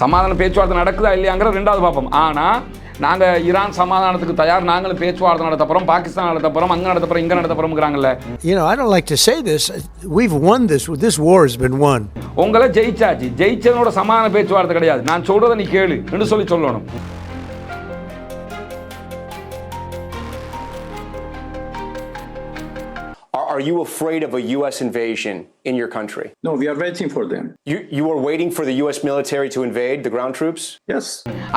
சமாதான பேச்சுவார்த்தை நடக்குதா இல்லையாங்கிற ரெண்டாவது பார்ப்போம். ஆனால் நாங்கள் ஈரான் சமாதானத்துக்கு தயார், நாங்களும் பேச்சுவார்த்தை நடத்த போகிறோம், பாகிஸ்தான் நடத்த போகிறோம், அங்கே நடத்த போகிறோம், இங்கே நடத்த போகிறோம்ங்கிறாங்கல்ல. I don't like to say this. We've won this. This war has been won. உங்களை ஜெயிச்சாச்சு. ஜெயிச்சதனோட சமாதான பேச்சுவார்த்தை கிடையாது. நான் சொல்கிறத நீ கேளு என்று சொல்லணும். Are you afraid of a U.S. invasion in your country? No, we are waiting for them. You are waiting for the U.S. military to invade the ground troops? Yes.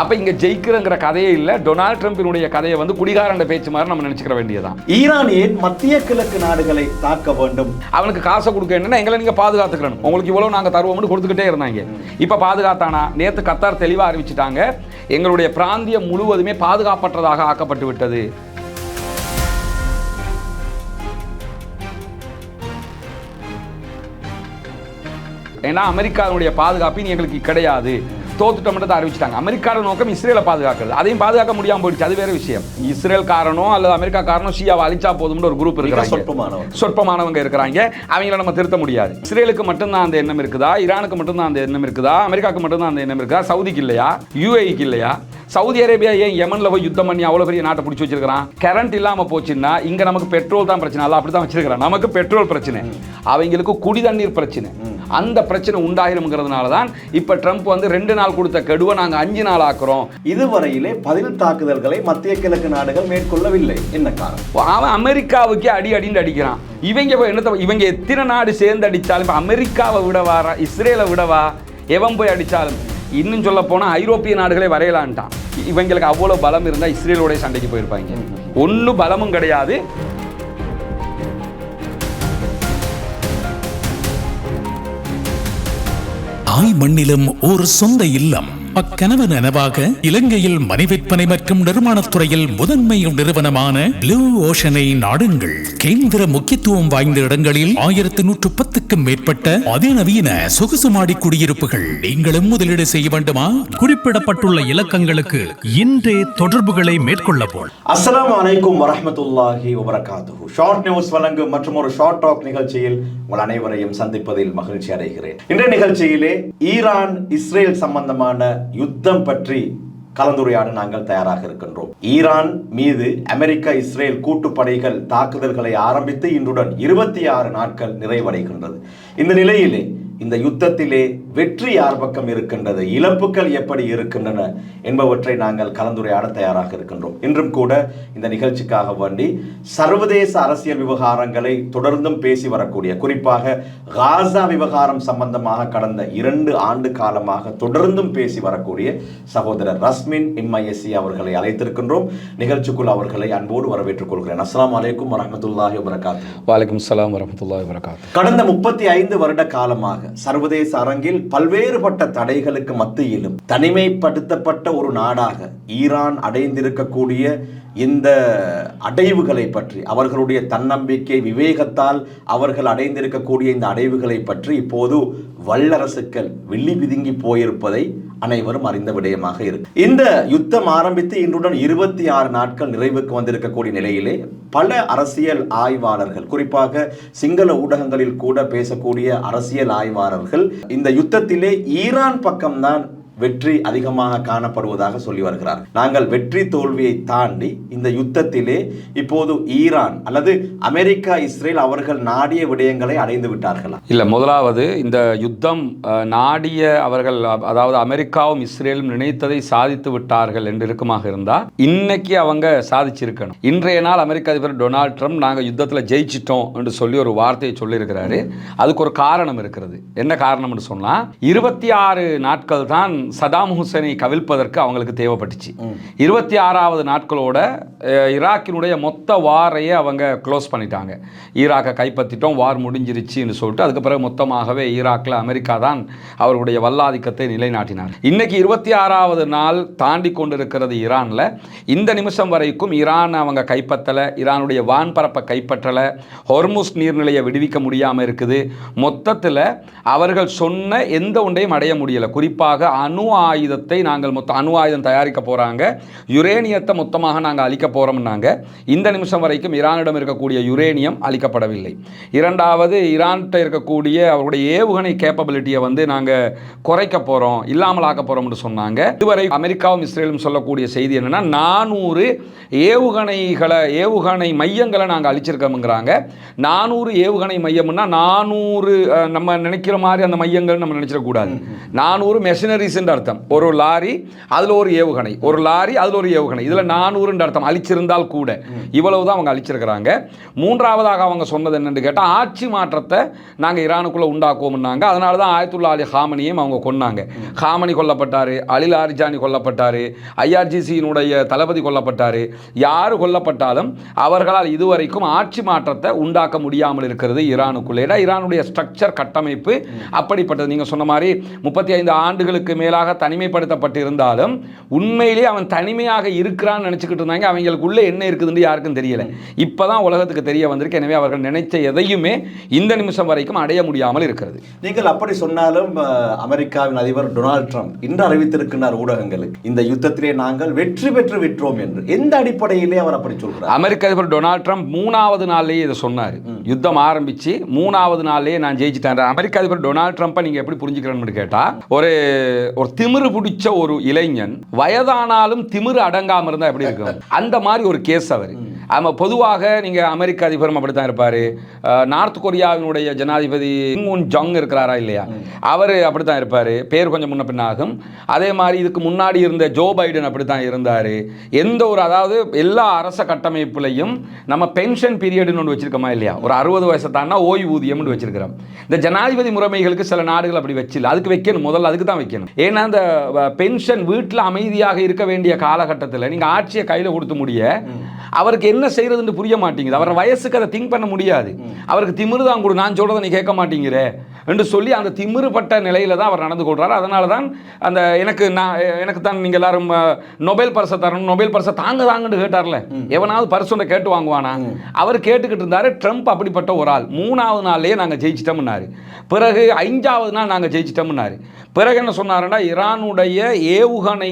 அப்ப இங்க ஜெயிக்கிறங்கிற கதையே இல்ல. டொனால்ட் ட்ரம்பினுடைய கதையை வந்து குடிகாரண்ட பேச்சு மாதிரி நம்ம நினைச்சுக்கிற வேண்டியதான். ஈரான் ஏன் மத்திய கிழக்கு நாடுகளை தாக்க வேண்டும்? அவனுக்கு காசை கொடுக்க என்னன்னா எங்களை நீங்க பாதுகாத்துக்கணும், உங்களுக்கு இவ்வளவு நாங்க தருவோம்னு கொடுத்துக்கிட்டே இருந்தாங்க. இப்ப பாதுகாத்தானா? நேத்து கத்தார் தெளிவா அறிவிச்சிட்டாங்க, எங்களுடைய பிராந்தியம் முழுவதுமே பாதுகாப்பற்றதாக ஆக்கப்பட்டு விட்டது. ஏன்னா அமெரிக்காவுடைய பாதுகாப்பு எங்களுக்கு கிடையாது, தோத்துட்டோம் தான் அறிவிச்சிட்டாங்க. அமெரிக்காவோட நோக்கம் இஸ்ரேலை பாதுகாக்கிறது. அதையும் பாதுகாக்க முடியாம போயிடுச்சு, அது வேற விஷயம். இஸ்ரேல் காரணம் அல்லது அமெரிக்கா காரணம் ஷியாவை அழிச்சா போதும்னு ஒரு குரூப் இருக்கிறாங்க, சொற்பமானவங்க இருக்கிறாங்க. அவங்கள நம்ம திருத்த முடியாது. இஸ்ரேலுக்கு மட்டும்தான் அந்த எண்ணம் இருக்குதா? ஈரானுக்கு மட்டும்தான் அந்த எண்ணம் இருக்குதா? அமெரிக்காவுக்கு மட்டும்தான் அந்த எண்ணம் இருக்குதா? சவுதிக்கு இல்லையா? யுஏஇக்கு இல்லையா? சவுதி அரேபியா ஏன் யமன்ல போய் யுத்தம் பண்ணி அவ்வளவு பெரிய நாட்டை பிடிச்சி வச்சிருக்கான்? கரண்ட் இல்லாம போச்சுன்னா இங்க நமக்கு பெட்ரோல் தான் பிரச்சனை, அல்ல அப்படிதான் வச்சிருக்கிறான். நமக்கு பெட்ரோல் பிரச்சனை, அவங்களுக்கு குடி தண்ணீர் பிரச்சனை. அந்த பிரச்சனை உண்டாயிரும்ங்கிறதுனால தான் இப்ப ட்ரம்ப் வந்து 2 நாள் கொடுத்த கெடுவை நாங்க 5 நாள் ஆக்குறோம். இதுவரையிலே பதில் தாக்குதல்களை மத்திய கிழக்கு நாடுகள் மேற்கொள்ளவில்லை. என்ன காரணம்? அவன் அமெரிக்காவுக்கே அடின்னு அடிக்கிறான். இவங்க எத்தனை நாடு சேர்ந்து அடிச்சாலும் இப்ப அமெரிக்காவை விடவா, இஸ்ரேலை விடவா, எவன் போய் அடிச்சாலும், இன்னும் சொல்ல போனா ஐரோப்பிய நாடுகளே வரையலான்ட்டான். இவங்களுக்கு அவ்வளவு பலம் இருந்தா இஸ்ரேலோட சண்டைக்கு போயிருப்பாங்க. ஒன்னும் பலமும் கிடையாது. தாய் மண்ணிலும் ஒரு சொந்த இல்லம். அக்கனவு நனவாக இலங்கையில் மனை விற்பனை மற்றும் நிர்மாணத்துறையில் முதன்மை நிறுவனமான ப்ளூ ஓஷனை நாடுங்கள். கேந்திர முக்கியத்துவம் வாய்ந்த இடங்களில் 1110க்கும் மேற்பட்ட அதிநவீன சொகுசு மாடி குடியிருப்புகள். நீங்களும் முதலீடு செய்ய வேண்டுமா? குறிப்பிடப்பட்டுள்ள இலக்கங்களுக்கு இன்றே தொடர்புகளை மேற்கொள்ளவும். அஸ்ஸலாமு அலைக்கும் வரஹ்மத்துல்லாஹி வபரகாத்துஹு. ஷார்ட் நியூஸ் வழங்கும் மற்றும் ஒரு ஷார்ட் டாக் நிகழ்ச்சியில் உங்கள் அனைவரையும் சந்திப்பதில் மகிழ்ச்சி அடைகிறேன். இன்றைய நிகழ்ச்சியிலே ஈரான் இஸ்ரேல் சம்பந்தமான யுத்தம் பற்றி கலந்துரையாட நாங்கள் தயாராக இருக்கின்றோம். ஈரான் மீது அமெரிக்கா இஸ்ரேல் கூட்டுப்படைகள் தாக்குதல்களை ஆரம்பித்து இன்றுடன் 26 நாட்கள் நிறைவடைகின்றது. இந்த நிலையிலே இந்த யுத்தத்திலே வெற்றி யார் பக்கம் இருக்கின்றது, இழப்புகள் எப்படி இருக்கின்றன என்பவற்றை நாங்கள் கலந்துரையாட தயாராக இருக்கின்றோம். இன்றும் கூட இந்த நிகழ்ச்சிக்காக வேண்டி சர்வதேச அரசியல் விவகாரங்களை தொடர்ந்தும் பேசி வரக்கூடிய, குறிப்பாக காசா விவகாரம் சம்பந்தமாக கடந்த 2 ஆண்டு காலமாக தொடர்ந்தும் பேசி வரக்கூடிய சகோதரர் ரஸ்மின் MISC அவர்களை அழைத்திருக்கின்றோம். நிகழ்ச்சிக்குள் அவர்களை அன்போடு வரவேற்றுக் கொள்கிறேன். அஸ்ஸலாமு அலைக்கும் வரஹ்மத்துல்லாஹி வபரகாத்துஹு. வலைக்கும் ஸலாம் வரஹ்மத்துல்லாஹி வபரகாத்துஹு. கடந்த 35 வருட காலமாக சர்வதேச அரங்கில் பல்வேறுபட்ட தடைகளுக்கு மத்தியிலும் தனிமைப்படுத்தப்பட்ட ஒரு நாடாக ஈரான் அடைந்திருக்கக்கூடிய இந்த அடைவுகளை பற்றி, அவர்களுடைய தன்னம்பிக்கை விவேகத்தால் அவர்கள் அடைந்திருக்கக்கூடிய இந்த அடைவுகளை பற்றி இப்போது வல்லரசுகள் வில்லி பிதுங்கி போயிருப்பதை அனைவரும் அறிந்த விடயமாக இருக்கு. இந்த யுத்தம் ஆரம்பித்து இன்றுடன் 26 நாட்கள் நிறைவுக்கு வந்திருக்கக்கூடிய நிலையிலே பல அரசியல் ஆய்வாளர்கள், குறிப்பாக சிங்கள ஊடகங்களில் கூட பேசக்கூடிய அரசியல் ஆய்வாளர்கள் இந்த யுத்தத்திலே ஈரான் பக்கம்தான் வெற்றி அதிகமாக காணப்படுவதாக சொல்லி வருகிறார். நாங்கள் வெற்றி தோல்வியை தாண்டி இந்த யுத்தத்திலே இப்போது ஈரான் அல்லது அமெரிக்கா இஸ்ரேல் அவர்கள் நாடிய விடயங்களை அடைந்து விட்டார்களா? இல்ல, முதலாவது இந்த யுத்தம் நாடிய அவர்கள், அதாவது அமெரிக்காவும் இஸ்ரேலும் நினைத்ததை சாதித்து விட்டார்கள் என்று இருக்குமாக இருந்தா இன்னைக்கு அவங்க சாதிச்சிருக்கணும். இன்றைய நாள் அமெரிக்க அதிபர் டொனால்ட் ட்ரம்ப் நாங்கள் யுத்தத்தில் ஜெயிச்சிட்டோம் என்று சொல்லி ஒரு வார்த்தையை சொல்லியிருக்கிறாரு. அதுக்கு ஒரு காரணம் இருக்கிறது. என்ன காரணம்னு சொன்னா 26 நாட்கள் தான் சதாம் ஹுசைனை கவிழ்ப்பதற்கு அவங்களுக்கு தேவைப்பட்டுச்சு. 26வது நாட்களோட ஈராக்கினுடைய மொத்த வாரையே அவங்க க்ளோஸ் பண்ணிட்டாங்க. ஈராக்கை கைப்பற்றிட்டோம், வார் முடிஞ்சிருச்சுன்னு சொல்லிட்டு அதுக்கு பிறகு மொத்தமாகவே ஈராக்கில் அமெரிக்கா தான் அவர்களுடைய வல்லாதிக்கத்தை நிலைநாட்டினார். இன்னைக்கு 26வது நாள் தாண்டி கொண்டிருக்கிறது ஈரானில். இந்த நிமிஷம் வரைக்கும் ஈரான் அவங்க கைப்பற்றலை, ஈரானுடைய வான்பரப்பை கைப்பற்றலை, ஹொர்முஸ் நீர்நிலையை விடுவிக்க முடியாமல் இருக்குது. மொத்தத்தில் அவர்கள் சொன்ன எந்த ஒன்றையும் அடைய முடியலை. குறிப்பாக அணு ஆயுதத்தை நாங்கள் அணு ஆயுதம் தயாரிக்க போகிறாங்க, யுரேனியத்தை மொத்தமாக நாங்கள் அழிக்க போகிறோம்னாங்க. இந்த நிமிஷம் வரைக்கும் ஈரானிடம் இருக்கக்கூடிய யுரேனியம் அழிக்கப்படவில்லை. இரண்டாவது, ஈரான்கிட்ட இருக்கக்கூடிய அவருடைய ஏவுகணை கேப்பபிலிட்டியை வந்து நாங்கள் குறைக்க போகிறோம், இல்லாமல் ஆக்க போகிறோம்னு சொன்னாங்க. இதுவரை அமெரிக்காவும் இஸ்ரேலும் சொல்லக்கூடிய செய்தி என்னென்னா 400 ஏவுகணை மையங்களை நாங்கள் அழிச்சிருக்கோம்ங்கிறாங்க. 400 ஏவுகணை மையம்னா 400 நம்ம நினைக்கிற மாதிரி அந்த மையங்கள் நம்ம நினைச்சிடக்கூடாது. 400 மெஷினரிஸ் அர்த்தம். ஒரு லாரி அதில் ஒரு ஏவுகணை, ஒரு லாரி அதில் ஒரு ஏவுகணை, இதில் 400 அர்த்தம். அழிச்சிருந்தால் கூட இவ்வளவுதான் அவங்க அழிச்சிருக்கிறாங்க. மூன்றாவதாக அவங்க சொன்னது என்னன்னு கேட்டால், ஆட்சி மாற்றத்தை நாங்கள் ஈரானுக்குள்ளே உண்டாக்குவோம்னாங்க. அதனால தான் ஆயத்துல்லா அலி ஹாமனியும் அவங்க கொன்னாங்க. ஹாமனி கொல்லப்பட்டார், அலி லாரிஜானி கொல்லப்பட்டார், ஐஆர்ஜிசியினுடைய தளபதி கொல்லப்பட்டார். யார் கொல்லப்பட்டாலும் அவர்களால் இதுவரைக்கும் ஆட்சி மாற்றத்தை உண்டாக்க முடியாமல் இருக்கிறது ஈரானுக்குள்ளே. ஈரானுடைய ஸ்ட்ரக்சர் கட்டமைப்பு அப்படிப்பட்டது. நீங்கள் சொன்ன மாதிரி 35 ஆண்டுகளுக்கு மேலாக தனிமைப்படுத்தப்பட்டிருந்தாலும் உண்மையிலேயே அவன் தனிமையாக இருக்கிறான்னு நினச்சிக்கிட்டு இருந்தாங்க. அவங்களுக்குள்ளே என்ன இருக்குதுன்னு யாருக்கும் தெரியல. இப்போதான் உலகத்துக்கு தெரிய வந்திருக்கு. எனவே அவர்கள் நினைச்ச எதையுமே இந்த நிமிஷம் வரைக்கும் அடைய முடியாமல் இருக்கிறது. நீங்கள் அப்படி சொன்னாலும் அமெரிக்காவின் அதிபர் டொனால்ட் ட்ரம்ப் இன்று அறிவித்திருக்கிறார் ஊடகங்களுக்கு, இந்த யுத்தத்திலே நாங்கள் வெற்றி பெற்று விட்டோம் என்று. எந்த அடிப்படையிலே அவர் அப்படி சொல்றார்? அமெரிக்க அதிபர் டொனால்ட் ட்ரம்ப் 3வது நாள்லேயே இதை சொன்னார். யுத்தம் ஆரம்பிச்சு 3வது நாள்லேயே நான் ஜெயிச்சிட்டேன். அமெரிக்க அதிபர் டொனால்ட் ட்ரம்ப்பை நீங்க எப்படி புரிஞ்சுக்கிறேன்னு கேட்டா, ஒரு திமிரு பிடிச்ச ஒரு இளைஞன் வயதானாலும் திமிரு அடங்காம இருந்தா எப்படி இருக்கும், அந்த மாதிரி ஒரு கேஸ் அவர். பொதுவாக நீங்க அமெரிக்க அதிபரும் அப்படித்தான் இருப்பாரு. நார்த் கொரியாவினுடைய ஜனாதிபதி கிம் உன் ஜாங் இருக்கிறாரா இல்லையா, அவர் அப்படித்தான் இருப்பாரு. பேர் கொஞ்சம் முன்ன பின்னாகும். அதே மாதிரி இதுக்கு முன்னாடி இருந்த ஜோ பைடன் அப்படித்தான் இருந்தாரு. எந்த ஒரு, அதாவது எல்லா அரச கட்டமைப்புலையும் நம்ம பென்ஷன் பீரியட்னு ஒன்று வச்சிருக்கோமா இல்லையா, ஒரு 60 வயசை தாண்டா ஓய்வூதியம்னு வச்சிருக்கிறோம். இந்த ஜனாதிபதி முறைமைகளுக்கு சில நாடுகள் அப்படி வச்சில்லை. அதுக்கு வைக்கணும், முதல்ல அதுக்கு தான் வைக்கணும். ஏன்னா இந்த பென்ஷன் வீட்டில் அமைதியாக இருக்க வேண்டிய காலகட்டத்தில் நீங்கள் ஆட்சியை கையில் கொடுத்து முடிய அவருக்கு என்ன செய்யறதுன்னு புரிய மாட்டேங்குது. அவர் வயசுக்கு அதை திங்க் பண்ண முடியாது. அவருக்கு திமிரு தான் கொடு, நான் சொல்றதை நீ கேட்க மாட்டேங்கிற என்று சொல்லி அந்த திமிருப்பட்ட நிலையில தான் அவர் நடந்து கொள்றாரு. அதனால தான் அந்த எனக்கு தான் நீங்கள் எல்லாரும் நொபேல் பரிசை தரணும், நொபேல் பரிசை தாங்கன்னு கேட்டார்ல, எவனாவது பரிசு கேட்டு வாங்குவானா? அவர் கேட்டுக்கிட்டு இருந்தாரு. ட்ரம்ப் அப்படிப்பட்ட ஒரு ஆள். 3வது நாள்லயே நாங்கள் ஜெயிச்சிட்டோம்னாரு. பிறகு 5வது நாள் நாங்கள் ஜெயிச்சிட்டோம்னாரு. பிறகு என்ன சொன்னாருன்னா, ஈரானுடைய ஏவுகணை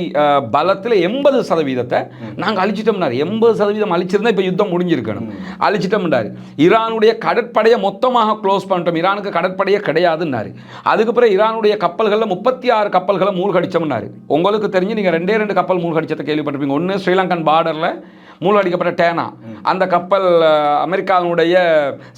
பலத்தில் 80% நாங்கள் அழிச்சிட்டோம்னாரு. 80% அழிச்சிருந்தா இப்போ யுத்தம் முடிஞ்சிருக்கணும். அழிச்சிட்டோம்னாரு. ஈரானுடைய கடற்படையை மொத்தமாக க்ளோஸ் பண்ணிட்டோம், ஈரானுக்கு கடற்படையே கிடையாதுன்னாரு. அதுக்கு பிறகு ஈரானுடைய கப்பல்களில் 36 கப்பல்களை மூழ்கடிச்சோம்னாரு. உங்களுக்கு தெரிஞ்சு நீங்கள் 2 கப்பல் மூழ்கடிச்சதை கேள்விப்பட்டிருப்பீங்க. ஒன்று ஸ்ரீலங்கன் பார்டரில் மூழ்கடிக்கப்பட்ட டேனா, அந்த கப்பல் அமெரிக்காவினுடைய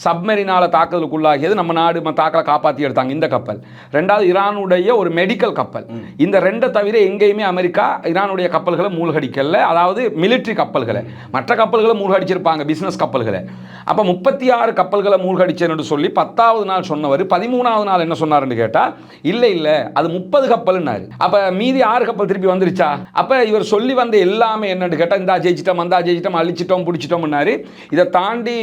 சப்மெரினால தாக்குதலுக்குள்ளாகியது. நம்ம நாடு தாக்கலை காப்பாற்றி எடுத்தாங்க இந்த கப்பல். 2வது ஈரானுடைய ஒரு மெடிக்கல் கப்பல். இந்த 2 தவிர எங்கேயுமே அமெரிக்கா ஈரானுடைய கப்பல்களை மூழ்கடிக்கல, அதாவது மிலிட்ரி கப்பல்களை. மற்ற கப்பல்களை மூழ்கடிச்சிருப்பாங்க, பிசினஸ் கப்பல்களை. அப்போ 36 கப்பல்களை மூழ்கடிச்சேன்னு சொல்லி 10வது நாள் சொன்னவர் 13வது நாள் என்ன சொன்னார்னு கேட்டால், இல்லை அது 30 கப்பல்னாரு. அப்போ மீதி 6 கப்பல் திருப்பி வந்துருச்சா? அப்போ இவர் சொல்லி வந்த எல்லாமே என்னன்னு கேட்டால், இந்தா ஜெயிச்சிட்டோம், அந்தா ஜெயிச்சிட்டோம், அழிச்சிட்டோம், பிடிச்சிட்டோம்னாரு. இதை தாண்டி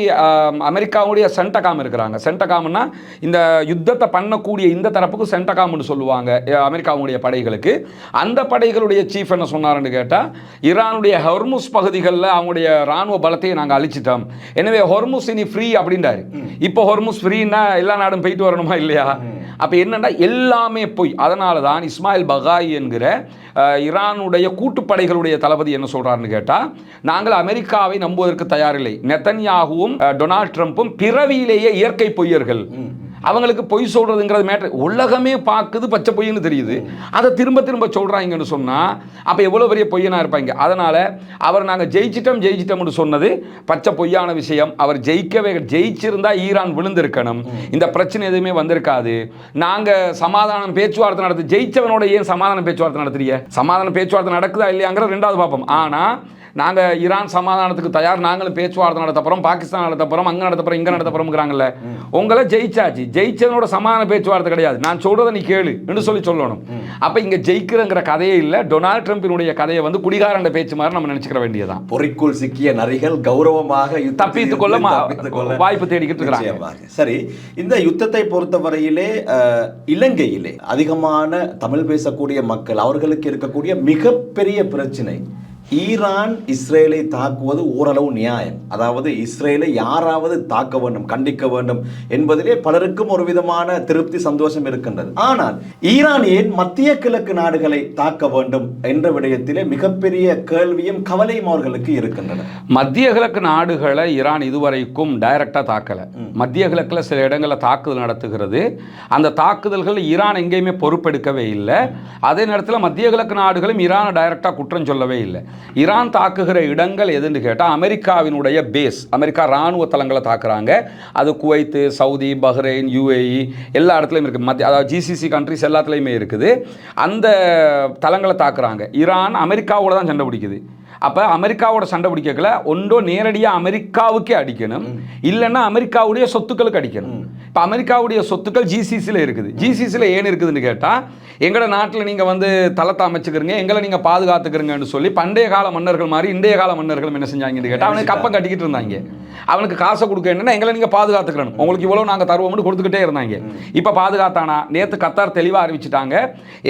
அமெரிக்காவுடைய சென்டகாம் இருக்கிறாங்க. சென்டகாம்னா இந்த யுத்தத்தை பண்ணக்கூடிய இந்த தரப்புக்கு சென்டகாம்னு சொல்லுவாங்க அமெரிக்காவுடைய படைகளுக்கு. அந்த படைகளுடைய சீஃப் என்ன சொன்னார்னு கேட்டால், ஈரானுடைய ஹொர்முஸ் பகுதிகளில் அவங்களுடைய ராணுவ பலத்தையும் நாங்கள் அழிச்சிட்டோம், எனவே ஹொர்முஸ் இனி ஃப்ரீ அப்படின்றாரு. இப்போ ஹொர்முஸ் ஃப்ரீன்னா எல்லா நாடும் போயிட்டு வரணுமா இல்லையா? அப்போ என்னன்னா எல்லாமே போய். அதனால தான் இஸ்மாயில் பகாய் என்கிற ஈரானுடைய கூட்டுப்படைகளுடைய தளபதி என்ன சொல்றாருன்னு கேட்டால், நாங்கள் அமெரிக்காவை நம்புவதற்கு தயாரில்லை. நெத்தன்யாகுவும் டொனால்ட் ட்ரம்ப்பும் பிறவியிலேயே இயற்கை பொய்யர்கள். அவங்களுக்கு பொய் சொல்றதுங்கிறது மேட்டர் உலகமே பார்க்குது, பச்சை பொய்ன்னு தெரியுது. அதை திரும்ப சொல்றாங்கன்னு சொன்னா அப்ப எவ்வளவு பெரிய பொய்யனா இருப்பாங்க. அதனால அவர் நாங்கள் ஜெயிச்சிட்டோம்னு சொன்னது பச்சை பொய்யான விஷயம். அவர் ஜெயிச்சிருந்தா ஈரான் விழுந்திருக்கணும், இந்த பிரச்சனை எதுவுமே வந்திருக்காது. நாங்க சமாதானம் பேச்சுவார்த்தை நடத்தி ஜெயிச்சவனோட ஏன் சமாதான பேச்சுவார்த்தை நடத்துறீங்க? சமாதான பேச்சுவார்த்தை நடக்குதா இல்லையாங்கிற 2வது பார்ப்போம். ஆனா நாங்கள் ஈரான் சமாதானத்துக்கு தயார், நாங்களும் பேச்சுவார்த்தை நடத்தப்போகிறோம், பாகிஸ்தான் நடத்தப்போகிறோம், அங்கே நடத்தப்போகிறோம், இங்கே நடத்தப்போகிறோம்ங்கிறாங்கல்ல. உங்களை ஜெயிச்சாச்சு, ஜெயிச்சவனோட சமாதான பேச்சுவார்த்தை கிடையாது, நான் சொல்கிறத நீ கேளு என்று சொல்லணும். அப்போ இங்கே ஜெயிக்கிறங்கிற கதையே இல்லை. டொனால்ட் ட்ரம்பினுடைய கதையை வந்து குடிகாரண்ட பேச்சு மாதிரி நம்ம நினச்சிக்கிற வேண்டியதான். பொறிக்குள் சிக்கிய நரிகள் கௌரவமாக தப்பித்துக் கொள்ள வாய்ப்பு தேடிக்கிட்டு இருக்கிறாங்க. சரி, இந்த யுத்தத்தை பொறுத்தவரையிலே இலங்கையிலே அதிகமான தமிழ் பேசக்கூடிய மக்கள், அவர்களுக்கு இருக்கக்கூடிய மிகப்பெரிய பிரச்சனை ஈரான் இஸ்ரேலை தாக்குவது ஓரளவு நியாயம். அதாவது இஸ்ரேலை யாராவது தாக்க வேண்டும், கண்டிக்க வேண்டும் என்பதிலே பலருக்கும் ஒரு விதமான திருப்தி, சந்தோஷம் இருக்கின்றது. ஆனால் ஈரான் ஏன் மத்திய கிழக்கு நாடுகளை தாக்க வேண்டும் என்ற விடயத்திலே மிகப்பெரிய கேள்வியும் கவலையும் அவர்களுக்கு இருக்கின்றன. மத்திய கிழக்கு நாடுகளை ஈரான் இதுவரைக்கும் டைரக்டா தாக்கல. மத்திய கிழக்குல சில இடங்களில் தாக்குதல் நடத்துகிறது. அந்த தாக்குதல்கள் ஈரான் எங்கேயுமே பொறுப்பெடுக்கவே இல்லை. அதே நேரத்தில் மத்திய கிழக்கு நாடுகளும் ஈரானை டைரக்டா குற்றம் சொல்லவே இல்லை. ஈரான் தாக்குகிற இடங்கள் எதுன்னு கேட்டால் அமெரிக்காவினுடைய பேஸ், அமெரிக்கா இராணுவ தளங்களை தாக்குறாங்க. அது குவைத்து, சவுதி, பஹ்ரைன், UAE எல்லா இடத்துலையும் இருக்குது. அதாவது GCC கண்ட்ரிஸ் எல்லாத்துலேயுமே இருக்குது. அந்த தளங்களை தாக்குறாங்க. ஈரான் அமெரிக்காவோட தான் சண்டை பிடிக்குது. அப்போ அமெரிக்காவோட சண்டை பிடிக்கல, ஒன்றோ நேரடியாக அமெரிக்காவுக்கே அடிக்கணும், இல்லைன்னா அமெரிக்காவுடைய சொத்துக்களுக்கு அடிக்கணும். இப்போ அமெரிக்காவுடைய சொத்துக்கள் GCCயில் இருக்குது. GCCயில் ஏன் இருக்குதுன்னு கேட்டால், எங்களோட நாட்டில் நீங்கள் வந்து தளத்தை அமைச்சுக்கிறீங்க, எங்களை நீங்கள் பாதுகாத்துக்கிறீங்கன்னு சொல்லி பண்டைய கால மன்னர்கள் மாதிரி இன்றைய கால மன்னர்களும் என்ன செஞ்சாங்கன்னு கேட்டால், அவனுக்கு கப்பம் கட்டிக்கிட்டு இருந்தாங்க. அவனுக்கு காசை கொடுக்க என்னன்னா, எங்களை நீங்கள் பாதுகாத்துக்கிறணும், உங்களுக்கு இவ்வளோ நாங்கள் தருவோம்னு கொடுத்துக்கிட்டே இருந்தாங்க. இப்போ பாதுகாத்தானா? நேற்று கத்தார் தெளிவாக அறிவிச்சிட்டாங்க,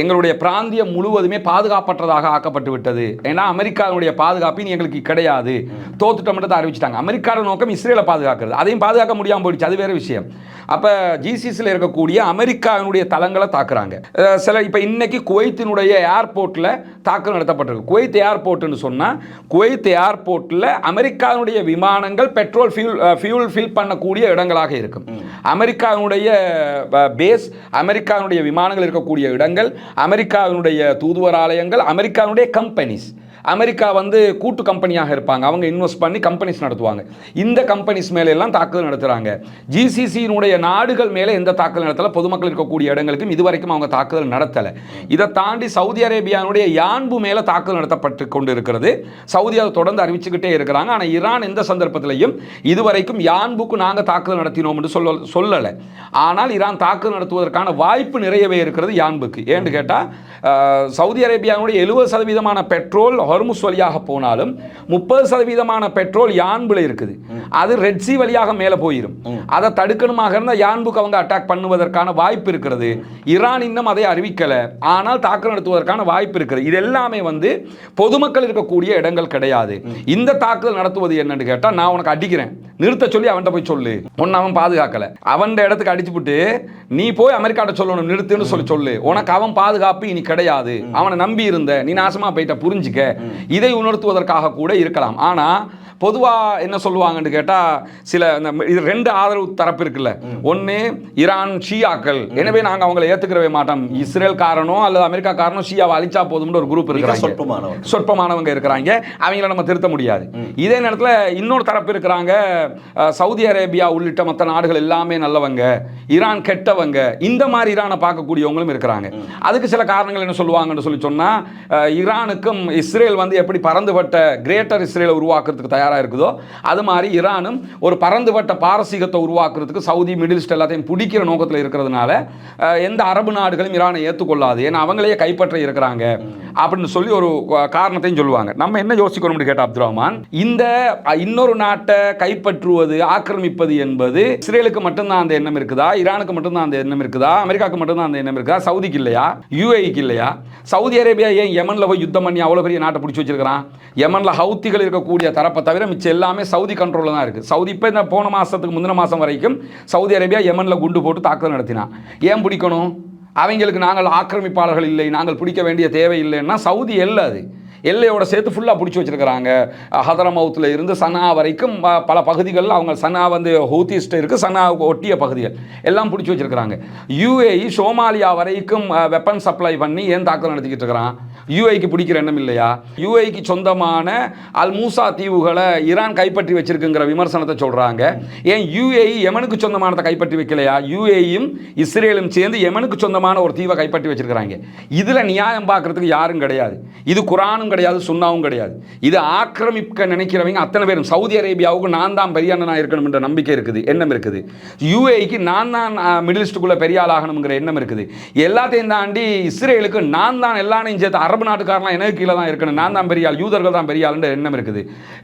எங்களுடைய பிராந்தியம் முழுவதுமே பாதுகாப்பற்றதாக ஆக்கப்பட்டு விட்டது. ஏன்னா அமெரிக்காவுடைய பாதுகாப்பு இனி எங்களுக்கு கிடையாது, தோத்துட்டோம்ன்றதை அறிவிச்சிட்டாங்க. அமெரிக்காவோட நோக்கம் இஸ்ரேலை பாதுகாக்கிறது. அதையும் பாதுகாக்க முடியாமல் போயிடுச்சு, அது வேறு விஷயம். அப்போ GCCயில் இருக்கக்கூடிய அமெரிக்காவினுடைய தளங்களை தாக்குறாங்க. சில இப்போ இன்னைக்கு குவைத்தினுடைய ஏர்போர்ட்டில் தாக்குதல் நடத்தப்பட்டிருக்கு. குவைத் ஏர்போர்ட்னு சொன்னால், குவைத் ஏர்போர்ட்டில் அமெரிக்காவினுடைய விமானங்கள் பெட்ரோல் ஃபியூல் ஃபில் பண்ணக்கூடிய இடங்களாக இருக்கும். அமெரிக்காவினுடைய பேஸ், அமெரிக்காவினுடைய விமானங்கள் இருக்கக்கூடிய இடங்கள், அமெரிக்காவினுடைய தூதுவராலயங்கள், அமெரிக்காவினுடைய கம்பெனிஸ். அமெரிக்கா வந்து கூட்டு கம்பெனியாக இருப்பாங்க, அவங்க இன்வெஸ்ட் பண்ணி கம்பெனிஸ் நடத்துவாங்க. இந்த கம்பெனிஸ் மேலே எல்லாம் தாக்குதல் நடத்துகிறாங்க. GCCயினுடைய நாடுகள் மேலே எந்த தாக்குதல் நடத்தலை, பொதுமக்கள் இருக்கக்கூடிய இடங்களுக்கும் இதுவரைக்கும் அவங்க தாக்குதல் நடத்தலை. இதை தாண்டி சவுதி அரேபியாவுடைய யான்பு மேலே தாக்குதல் நடத்தப்பட்டு கொண்டு இருக்கிறது. சவுதி அதை தொடர்ந்து அறிவிச்சுக்கிட்டே இருக்கிறாங்க. ஆனால் ஈரான் எந்த சந்தர்ப்பத்திலையும் இதுவரைக்கும் யான்புக்கு நாங்கள் தாக்குதல் நடத்தினோம் என்று சொல்லலை. ஆனால் ஈரான் தாக்குதல் நடத்துவதற்கான வாய்ப்பு நிறையவே இருக்கிறது யான்புக்கு. ஏன்னு கேட்டால், சவுதி அரேபியாவுடைய 70% பெட்ரோல் ஹொர்முஸ் வழியாக போனாலும் 30% பெட்ரோல் யான்புல இருக்குது. அது ரெட் சி வழியாக மேலே போயிடும். அதை தடுக்கணுமாக இருந்தால் யான்புக்கு அவங்க அட்டாக் பண்ணுவதற்கான வாய்ப்பு இருக்கிறது. ஈரான் இன்னும் அதை அறிவிக்கலை, ஆனால் தாக்குதல் நடத்துவதற்கான வாய்ப்பு இருக்கிறது. இது எல்லாமே வந்து பொதுமக்கள் இருக்கக்கூடிய இடங்கள் கிடையாது. இந்த தாக்குதல் நடத்துவது என்னன்னு கேட்டால், நான் உனக்கு அடிக்கிறேன், நிறுத்த சொல்லி அவன்கிட்ட போய் சொல்லு. ஒன்னு அவன் பாதுகாக்கல, அவன் இடத்துக்கு அடிச்சுவிட்டு நீ போய் அமெரிக்காட்ட சொல்லணும் நிறுத்துன்னு சொல்லு. உனக்கு அவன் பாதுகாப்பு இனி கிடையாது, அவனை நம்பி இருந்த நீ நாசமா போயிட்ட, புரிஞ்சுக்க. இதை உணர்த்துவதற்காக கூட இருக்கலாம். ஆனா பொதுவாக என்ன சொல்லுவாங்கன்னு கேட்டால், சில இது ரெண்டு ஆதரவு தரப்பு இருக்குல்ல. ஒன்று ஈரான் ஷியாக்கள், எனவே நாங்கள் அவங்களை ஏற்றுக்கவே மாட்டோம், இஸ்ரேல் காரணோ அல்லது அமெரிக்கா காரணம் ஷியாவை அழிச்சா போதும்னு ஒரு குரூப் இருக்கிறாங்க, சொற்பமானவங்க இருக்கிறாங்க, அவங்கள நம்ம திருத்த முடியாது. இதே நேரத்தில் இன்னொரு தரப்பு இருக்கிறாங்க, சவுதி அரேபியா உள்ளிட்ட மற்ற நாடுகள் எல்லாமே நல்லவங்க, ஈரான் கெட்டவங்க, இந்த மாதிரி ஈரானை பார்க்கக்கூடியவங்களும் இருக்கிறாங்க. அதுக்கு சில காரணங்கள் என்ன சொல்லுவாங்கன்னு சொன்னால், ஈரானுக்கும் இஸ்ரேல் வந்து எப்படி பறந்துபட்ட கிரேட்டர் இஸ்ரேலை உருவாக்குறதுக்கு தயார் இருக்குதோ, அது மாதிரி ஈரானும் ஒரு பறந்துபட்ட பாரசீகத்தை உருவாக்குறதுக்கு சவுதி, மிடில் ஈஸ்ட் எல்லாத்தையும் பிடிக்கிற நோக்கத்தில் இருக்கிறதுனால எந்த அரபு நாடுகளும் ஈரானை ஏற்றுக்கொள்ளாது, ஏன்னா அவங்களே கைப்பற்ற இருக்கிறாங்க அப்படின்னு சொல்லி ஒரு காரணத்தையும் சொல்லுவாங்க. நம்ம என்ன யோசிக்கணும்னு கேட்டால் அப்துல் ரஹ்மான், இந்த இன்னொரு நாட்டை கைப்பற்றுவது, ஆக்கிரமிப்பது என்பது இஸ்ரேலுக்கு மட்டும்தான் அந்த எண்ணம் இருக்குதா, ஈரானுக்கு மட்டும்தான் அந்த எண்ணம் இருக்குதா, அமெரிக்காவுக்கு மட்டும்தான் அந்த எண்ணம் இருக்குதா, சவுதிக்கு இல்லையா, UAEக்கு இல்லையா? சவுதி அரேபியா ஏன் யமன்ல போய் யுத்தம் பண்ணி அவ்வளோ பெரிய நாட்டை பிடிச்சி வச்சிருக்கிறான்? யமன்ல ஹவுத்திகள் இருக்கக்கூடிய தரப்பை தவிர மிச்சம் எல்லாமே சவுதி கண்ட்ரோலில் தான் இருக்குது. சவுதி இப்போ இந்த போன மாதத்துக்கு முந்தின மாதம் வரைக்கும் சவுதி அரேபியா யமன்ல குண்டு போட்டு தாக்குதல் நடத்தினான். ஏன் பிடிக்கணும்? அவங்களுக்கு நாங்கள் ஆக்கிரமிப்பாளர்கள் இல்லை, நாங்கள் பிடிக்க வேண்டிய தேவை இல்லைன்னா சவுதி எல்லை, அது எல்லையோட சேர்த்து ஃபுல்லாக பிடிச்சி வச்சிருக்கிறாங்க. ஹதரமவுத்தில் இருந்து சனா வரைக்கும் பல பகுதிகளில் அவங்க, சனா வந்து ஹூத்திஸ்ட் இருக்குது, சனா ஒட்டிய பகுதிகள் எல்லாம் பிடிச்சி வச்சிருக்கிறாங்க. UAE சோமாலியா வரைக்கும் வெப்பன் சப்ளை பண்ணி ஏன் தாக்குதல் நடத்திக்கிட்டு இருக்கிறான்? UAEக்கு பிடிக்கிற எண்ணம் இல்லையா? UAEக்கு சொந்தமான அல்மூசா தீவுகளை ஈரான் கைப்பற்றி வச்சிருக்குங்கிற விமர்சனத்தை சொல்கிறாங்க. ஏன் UAE யமனுக்கு சொந்தமானதை கைப்பற்றி வைக்கலையா? UAEயும் இஸ்ரேலும் சேர்ந்து யமனுக்கு சொந்தமான ஒரு தீவை கைப்பற்றி வச்சிருக்கிறாங்க. இதில் நியாயம் பார்க்கறதுக்கு யாரும் கிடையாது. இது குரானும் கிடையாது, சுன்னாவும் கிடையாது. இது ஆக்கிரமிக்க நினைக்கிறவங்க அத்தனை பேரும் சவுதி அரேபியாவுக்கு நான் தான் பெரிய அண்ணனா இருக்கணும் என்ற நம்பிக்கை இருக்குது, எண்ணம் இருக்குது. UAEக்கு நான் தான் மிடில் ஈஸ்டுக்குள்ள பெரிய ஆள் ஆகணுங்கிற எண்ணம் இருக்குது. எல்லாத்தையும் தாண்டி இஸ்ரேலுக்கு நான் தான் எல்லாரையும் சேர்த்து அரபு நாட்டுக்காரலாம் எனக்கு கீழே தான் இருக்கணும், நான் தான் பெரிய ஆள், யூதர்கள் தான் பெரிய ஆளுன்ற எண்ணம் இருக்குது.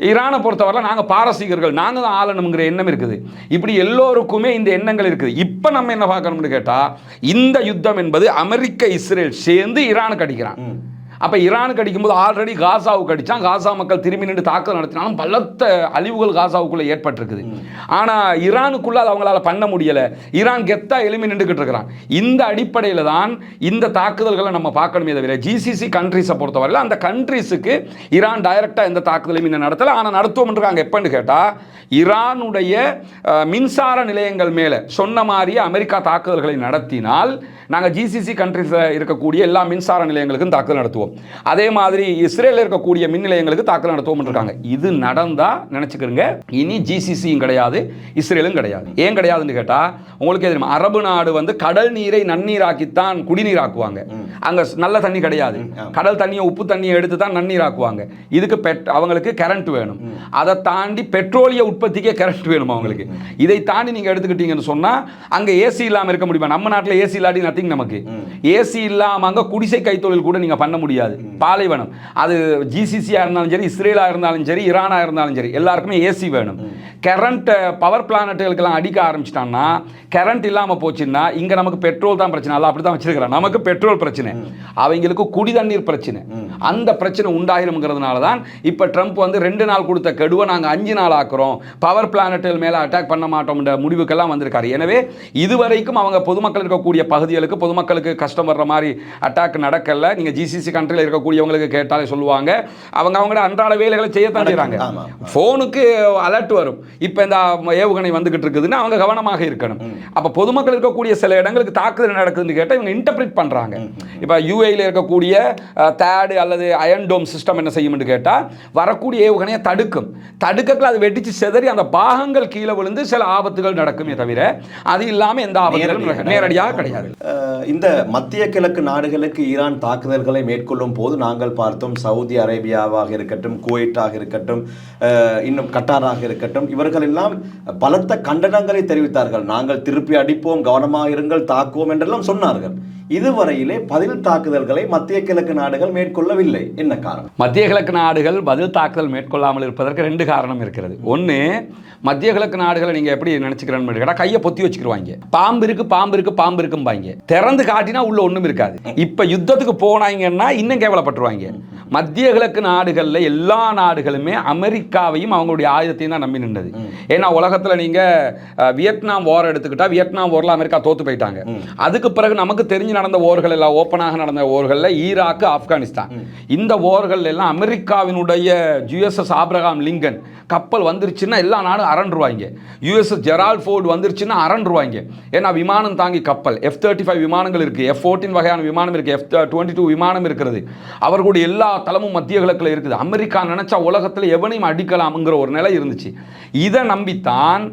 ஈரானை பொறுத்தவரை நாங்கள் பாரசீகர்கள், நாங்கள் தான் ஆளணுங்கிற எண்ணம் இருக்குது. இப்படி எல்லோருக்குமே இந்த எண்ணங்கள் இருக்குது. இப்போ நம்ம என்ன பார்க்கணும்னு கேட்டால், இந்த யுத்தம் என்பது அமெரிக்க இஸ்ரேல் சேர்ந்து ஈரானுக்கு அடிக்கிறான். அப்போ ஈரானுக்கு அடிக்கும்போது ஆல்ரெடி காசாவுக்கு அடித்தான். காசா மக்கள் திரும்பி நின்று தாக்குதல் நடத்தினாலும் பலத்த அழிவுகள் காசாவுக்குள்ளே ஏற்பட்டிருக்குது. ஆனால் ஈரானுக்குள்ள அது அவங்களால பண்ண முடியலை. ஈரான் கெத்தா எலும்பி நின்றுக்கிட்டு இருக்கிறான். இந்த அடிப்படையில் தான் இந்த தாக்குதல்களை நம்ம பார்க்கணுமே தவிர ஜிசிசி கண்ட்ரிஸை பொறுத்தவரையில் அந்த கண்ட்ரிஸுக்கு ஈரான் டைரக்டாக எந்த தாக்குதலையும் இன்னும் நடத்தலை. ஆனால் நடத்துவோம் இருக்காங்க. எப்பன்னு கேட்டால் ஈரானுடைய மின்சார நிலையங்கள் மேலே சொன்ன மாதிரியே அமெரிக்கா தாக்குதல்களை நடத்தினால் நாங்கள் ஜிசிசி கண்ட்ரிஸில் இருக்கக்கூடிய எல்லா மின்சார நிலையங்களுக்கும் தாக்குதல் நடத்துவோம். அதே மாதிரி இஸ்ரேலில் இருக்கக்கூடிய மின் நிலையங்களுக்கு தாக்குதல் நடத்துவோம் இருக்காங்க. இது நடந்தால் நினச்சிக்கிறங்க, இனி ஜிசிசியும் கிடையாது, இஸ்ரேலும் கிடையாது. ஏன் கிடையாதுன்னு கேட்டால் உங்களுக்கே தெரியும், அரபு நாடு வந்து கடல் நீரை நன்னீராக்கித்தான் குடிநீராக்குவாங்க. அங்கே நல்ல தண்ணி கிடையாது. கடல் தண்ணியை உப்பு தண்ணியை எடுத்து தான் நன்னீராக்குவாங்க. இதுக்கு அவங்களுக்கு கரண்ட் வேணும். அதை தாண்டி பெட்ரோலிய உற்பத்திக்கே கரண்ட் வேணும் அவங்களுக்கு. இதை தாண்டி நீங்கள் எடுத்துக்கிட்டீங்கன்னு சொன்னால் அங்கே ஏசி இல்லாமல் இருக்க முடியுமா? நம்ம நாட்டில் ஏசி இல்லாட்டி நத்திங். நமக்கு ஏசி இல்லாமல் அங்கே குடிசை கைத்தொழில் கூட நீங்கள் பண்ண முடியாது. பாலைவனம். அது ஜிசிசியாக இருந்தாலும் சரி, இஸ்ரேலாக இருந்தாலும் சரி, ஈரானாக இருந்தாலும் சரி, எல்லாருக்குமே ஏசி வேணும். கரண்ட் பவர் பிளானட்டுகளுக்கெல்லாம் அடிக்க ஆரம்பிச்சிட்டான்னா, கரண்ட் இல்லாமல் போச்சுன்னா இங்கே நமக்கு பெட்ரோல் தான் பிரச்சனை. அல்ல அப்படி தான் வச்சிருக்கிறான். நமக்கு பெட்ரோல் பிரச்சனை, அவங்களுக்கு குடி தண்ணீர் பிரச்சனை. அந்த பிரச்சனை உண்டாயிரும்ங்கிறதுனால தான் இப்போ ட்ரம்ப் வந்து 2 நாள் கொடுத்த கெடுவை நாங்கள் 5 நாள் ஆக்குறோம், பவர் பிளானட்டுகள் மேலே அட்டாக் பண்ண மாட்டோம்ன்ற முடிவுக்கெல்லாம் வந்திருக்காரு. எனவே இதுவரைக்கும் அவங்க பொதுமக்கள் இருக்கக்கூடிய பகுதிகளுக்கு பொதுமக்களுக்கு கஷ்டம் வர்ற மாதிரி அட்டாக் நடக்கல. நீங்கள் ஜிசிசி கண்ட்ரியில் இருக்கக்கூடியவங்களுக்கு கேட்டாலே சொல்லுவாங்க, அவங்களோட அன்றாட வேலைகளை செய்யத்தான் செய்கிறாங்க. ஃபோனுக்கு அலர்ட் வரும், இப்போ இந்த ஏவுகணை வந்துகிட்டு இருக்குதுன்னு அவங்க கவனமாக இருக்கணும். அப்போ பொதுமக்கள் இருக்கக்கூடிய சில இடங்களுக்கு தாக்குதல் நடக்குதுன்னு கேட்டால் இவங்க இன்டர்பிரிட் பண்ணுறாங்க. இப்போ யூஏயில் இருக்கக்கூடிய தேடு அல்லது அயன் டோம் சிஸ்டம் என்ன செய்யும்னு கேட்டால் வரக்கூடிய ஏவுகணையை தடுக்கும். தடுக்கல அது வெடிச்சு செதறி அந்த பாகங்கள் கீழே விழுந்து சில ஆபத்துகள் நடக்குமே தவிர அது இல்லாமல் எந்த ஆபத்துகளும் நேரடியாக கிடையாது. இந்த மத்திய கிழக்கு நாடுகளுக்கு ஈரான் தாக்குதல்களை மேற்கொள்ளும் போது நாங்கள் பார்த்தோம், சவுதி அரேபியாவாக இருக்கட்டும், குவைட்டாக இருக்கட்டும், இன்னும் கட்டாராக இருக்கட்டும், இவர்கள் எல்லாம் பலத்த கண்டனங்களை தெரிவித்தார்கள். நாங்கள் திருப்பி அடிப்போம், கவனமாக இருங்கள், தாக்குவோம் என்றெல்லாம் சொன்னார்கள். இதுவரையிலே பதில் தாக்குதல்களை மத்திய கிழக்கு நாடுகள் மேற்கொள்ளவில்லை. என்ன காரணம்? மத்திய கிழக்கு நாடுகள் பதில் தாக்குதல் மேற்கொள்ளாமல் இருப்பதற்கு 2 காரணம் இருக்கிறது. ஒன்று, மத்திய கிழக்கு நாடுகளை நீங்கள் எப்படி நினச்சிக்கிறேன்னு கேட்டால் கையை பொத்தி வச்சுக்கிடுவாங்க. பாம்பு இருக்கு, பாம்பு இருக்கு, பாம்பு இருக்கும்பாங்க. திறந்து காட்டினா உள்ள ஒன்றும் இருக்காது. இப்போ யுத்தத்துக்கு போனாங்கன்னா இன்னும் கேவலப்பட்டுருவாங்க. மத்திய கிழக்கு நாடுகளில் எல்லா நாடுகளுமே அமெரிக்காவையும் அவங்களுடைய ஆயுதத்தையும் தான் நம்பி நின்றது. ஏன்னா உலகத்தில் நீங்கள் வியட்நாம் வார் எடுத்துக்கிட்டால் வியட்நாம் வாரில் அமெரிக்கா தோற்று போயிட்டாங்க. அதுக்கு பிறகு நமக்கு தெரிஞ்சு நடந்த ஓர்கள் எல்லாம், ஓப்பனாக நடந்த ஓர்களில் ஈராக்கு, ஆப்கானிஸ்தான், இந்த ஓர்கள் எல்லாம் அமெரிக்காவினுடைய யுஎஸ்எஸ் ஆப்ரஹாம் லிங்கன் கப்பல் வந்துருச்சுன்னா எல்லா நாடும் அரண்டுருவாங்க. யுஎஸ்எஸ் ஜெரால்ட் ஃபோர்டு வந்துருச்சுன்னா அரண்டுருவாங்க. ஏன்னா விமானம் தாங்கி கப்பல், F-35 விமானங்கள் இருக்குது, F-14 வகையான விமானம் இருக்குது, F-22 விமானம் இருக்கிறது. அவர்களுடைய எல்லா தளமும் மத்திய கிழக்கில் இருக்குது. அமெரிக்கா நினைச்சா உலகத்தில் எவனையும் அடிக்கலாம்ங்கிற ஒரு நிலை இருந்துச்சு. இதை நம்பித்தான்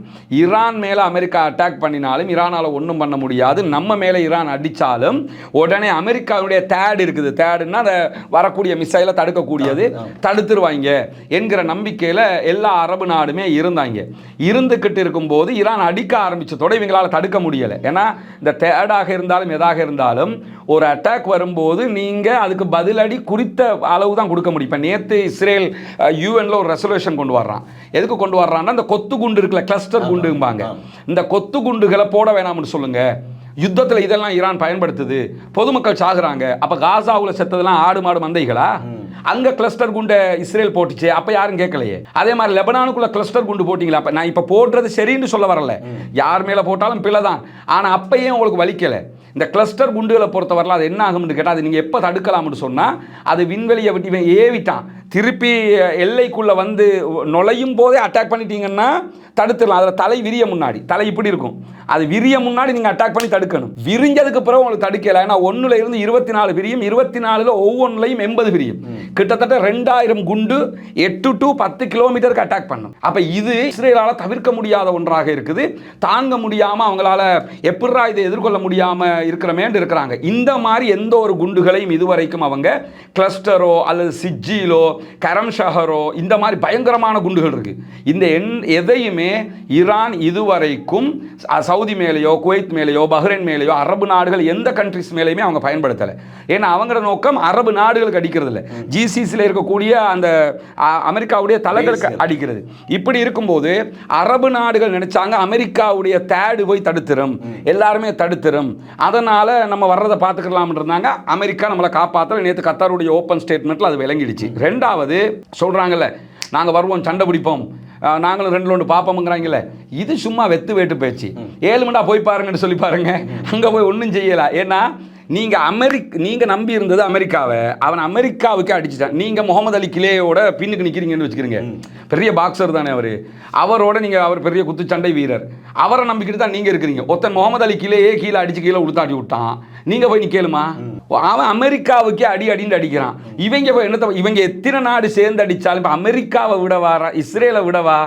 ஈரான் மேலே அமெரிக்கா அட்டாக் பண்ணினாலும் ஈரானால் ஒன்றும் பண்ண முடியாது. நம்ம மேலே ஈரான் அடித்தாலும் உடனே அமெரிக்காவுடைய தேட் இருக்குது, தேடுன்னா அதை வரக்கூடிய மிசைலை தடுக்கக்கூடியது, தடுத்துருவாங்க என்கிற நம்பிக்கையில் எல்லா அரபு நாடுமே இருந்தாங்க. இருந்துக்கிட்டு இருக்கும்போது ஈரான் அடிக்க ஆரம்பித்ததோட இவங்களால் தடுக்க முடியலை. ஏன்னா இந்த தேடாக இருந்தாலும் எதாக இருந்தாலும் ஒரு அட்டாக் வரும்போது நீங்கள் அதுக்கு பதிலடி குறித்த அளவு தான் கொடுக்க முடியும். இப்போ நேற்று இஸ்ரேல் யூஎன்ல ஒரு ரெசல்யூஷன் கொண்டு வர்றான். எதுக்கு கொண்டு வர்றான்னா, இந்த கொத்து குண்டு இருக்குல்ல, கிளஸ்டர் குண்டும்பாங்க, இந்த கொத்து குண்டுகளை போட வேணாம்னு சொல்லுங்க. யுத்தத்தில் இதெல்லாம் ஈரான் பயன்படுத்துது, பொதுமக்கள் சாகுறாங்க. அப்போ காசாவில் செத்ததெல்லாம் ஆடு மாடு மந்தைகளா? அங்கே கிளஸ்டர் குண்டை இஸ்ரேல் போட்டுச்சு, அப்போ யாரும் கேட்கலையே. அதே மாதிரி லெபனானுக்குள்ள கிளஸ்டர் குண்டு போட்டிங்களா? அப்போ நான் இப்போ போடுறது சரின்னு சொல்ல வரல, யார் மேலே போட்டாலும் பிள்ளை தான். ஆனால் அப்பயே உங்களுக்கு வலிக்கலை. இந்த கிளஸ்டர் குண்டுகளை பொறுத்தவரையில் அது என்ன ஆகும்னு கேட்டால், அது நீங்கள் எப்போ தடுக்கலாம்னு சொன்னால், அது விண்வெளியை விட்டு இவன் ஏவிட்டான், திருப்பி எல்லைக்குள்ளே வந்து நுழையும் போதே அட்டாக் பண்ணிட்டீங்கன்னா தடுத்துடலாம். அதில் தலை விரிய முன்னாடி, தலை இப்படி இருக்கும், அது விரிய முன்னாடி நீங்கள் அட்டாக் பண்ணி தடுக்கணும். விரிஞ்சதுக்கு பிறகு உங்களுக்கு தடுக்கலை. ஏன்னா 1ல் இருந்து 24 விரியும், 24ல் ஒவ்வொன்றுலையும் 80 விரியும். கிட்டத்தட்ட 2000 குண்டு 8 to 10 கிலோமீட்டருக்கு அட்டாக் பண்ணும். அப்போ இது இஸ்ரேலால் தவிர்க்க முடியாத ஒன்றாக இருக்குது. தாங்க முடியாமல் அவங்களால எப்படா இதை எதிர்கொள்ள முடியாமல் இருக்கிறமேன்னு இருக்கிறாங்க. இந்த மாதிரி எந்த ஒரு குண்டுகளையும் இதுவரைக்கும் அவங்க கிளஸ்டரோ அல்லது சிஜிலோ கரம் ஷஹரோ, இந்த மாதிரி பயங்கரமான குண்டுகள் இருக்குது. இந்த எதையுமே ஈரான் இதுவரைக்கும் சவுதி மேலேயோ, குவைத் மேலேயோ, பஹ்ரைன் மேலேயோ, அரபு நாடுகள் எந்த கண்ட்ரிஸ் மேலேயுமே அவங்க பயன்படுத்தலை. ஏன்னா அவங்களோட நோக்கம் அரபு நாடுகளுக்கு அடிக்கிறது இல்லை, ஜிசிசியில் இருக்கக்கூடிய அந்த அமெரிக்காவுடைய தலைகளுக்கு அடிக்கிறது. இப்படி இருக்கும்போது அரபு நாடுகள் நினைச்சாங்க அமெரிக்காவுடைய தேடு போய் தடுத்துரும், எல்லாருமே தடுத்துரும், அதனால நம்ம வர்றதை பார்த்துக்கலாம் இருந்தாங்க. அமெரிக்கா நம்மளை காப்பாற்ற நேற்று கத்தாருடைய ஓப்பன் ஸ்டேட்மெண்ட்ல அது விளங்கிடுச்சு. ரெண்டாவது சொல்றாங்கல்ல, நாங்க வருவோம், சண்டை பிடிப்போம், நாங்களும் 2 பார்ப்போம்ங்கிறாங்கல்ல, இது சும்மா வெத்து வேட்டு பேச்சு. 7 மணி போய் பாருங்கன்னு சொல்லி பாருங்க, அங்க போய் ஒன்றும் செய்யல. ஏன்னா நீங்க நம்பி இருந்தது அமெரிக்காவை, அவன் அமெரிக்காவுக்கு அடிச்சுட்டான். நீங்க முகமது அலி கிலேயோட பின்னுக்கு நிக்கிறீங்கன்னு வச்சுக்கிறீங்க, பெரிய பாக்ஸர் தானே அவரோட நீங்க, அவர் பெரிய குத்துச்சண்டை வீரர், அவரை நம்பிக்கிட்டு தான் நீங்க இருக்கிறீங்க. ஒருத்தன் முகமது அலி கிலேயே கீழே அடிச்சு கீழே உளுத்தாட்டி விட்டான், நீங்க போய் நிக்கலுமா? அவன் அமெரிக்காவுக்கே அடின்னு அடிக்கிறான். இவங்க போய் என்னத்த, இவங்க எத்தனை நாடு சேர்ந்து அடிச்சாலும் இப்ப அமெரிக்காவை விடவா, இஸ்ரேலை விடவா,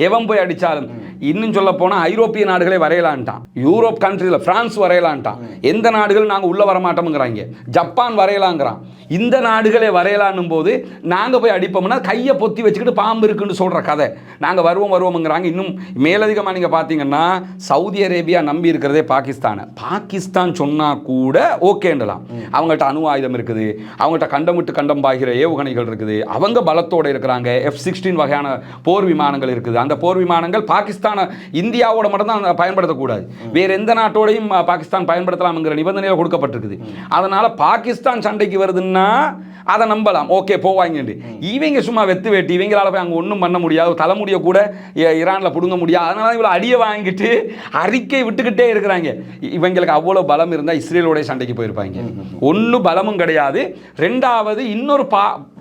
எவன் போய் அடிச்சாலும், இன்னும் சொல்ல போனா ஐரோப்பிய நாடுகளே வரையலான்ட்டான், யூரோப் கண்ட்ரியில் பிரான்ஸ் வரையலான்ட்டான், எந்த நாடுகள் நாங்கள் உள்ள வரமாட்டோம்ங்கிறாங்க, ஜப்பான் வரையலாங்கிறான். இந்த நாடுகளே வரையலான்னும் போது நாங்கள் போய் அடிப்போம்னா கையை பொத்தி வச்சுக்கிட்டு பாம்பு இருக்குன்னு சொல்கிற கதை. நாங்கள் வருவோம்ங்கிறாங்க. இன்னும் மேலதிகமாக நீங்கள் பார்த்தீங்கன்னா சவுதி அரேபியா நம்பி இருக்கிறதே பாகிஸ்தானை. பாகிஸ்தான் சொன்னால் கூட ஓகேண்டலாம், அவங்கள்ட்ட அணு ஆயுதம் இருக்குது, அவங்கள்ட்ட கண்டம் விட்டு கண்டம் பாய்கிற ஏவுகணைகள் இருக்குது, அவங்க பலத்தோடு இருக்கிறாங்க, F-16 வகையான போர் விமானங்கள் இருக்குது. அந்த போர் விமானங்கள் பாகிஸ்தான இந்தியாவோட மட்டும்தான் பயன்படுத்தக்கூடாது, வேற எந்த நாட்டோடையும் பாகிஸ்தான் பயன்படுத்தலாம்ங்கிற நிபந்தனையில் கொடுக்கப்பட்டிருக்குது. அதனால பாகிஸ்தான் சண்டைக்கு வருதுன்னா அதை நம்பலாம், ஓகே போவாங்க. இவங்க சும்மா வெத்து வேட்டி, இவங்களால போய் அங்கே ஒன்றும் பண்ண முடியாது, தலைமுடியை கூட ஈரானில் பிடுங்க முடியாது. அதனால இவ்வளோ அடியை வாங்கிட்டு அறிக்கை விட்டுக்கிட்டே இருக்கிறாங்க. இவங்களுக்கு அவ்வளோ பலம் இருந்தால் இஸ்ரேலோட சண்டைக்கு போயிருப்பாங்க. ஒன்றும் பலமும் கிடையாது. ரெண்டாவது இன்னொரு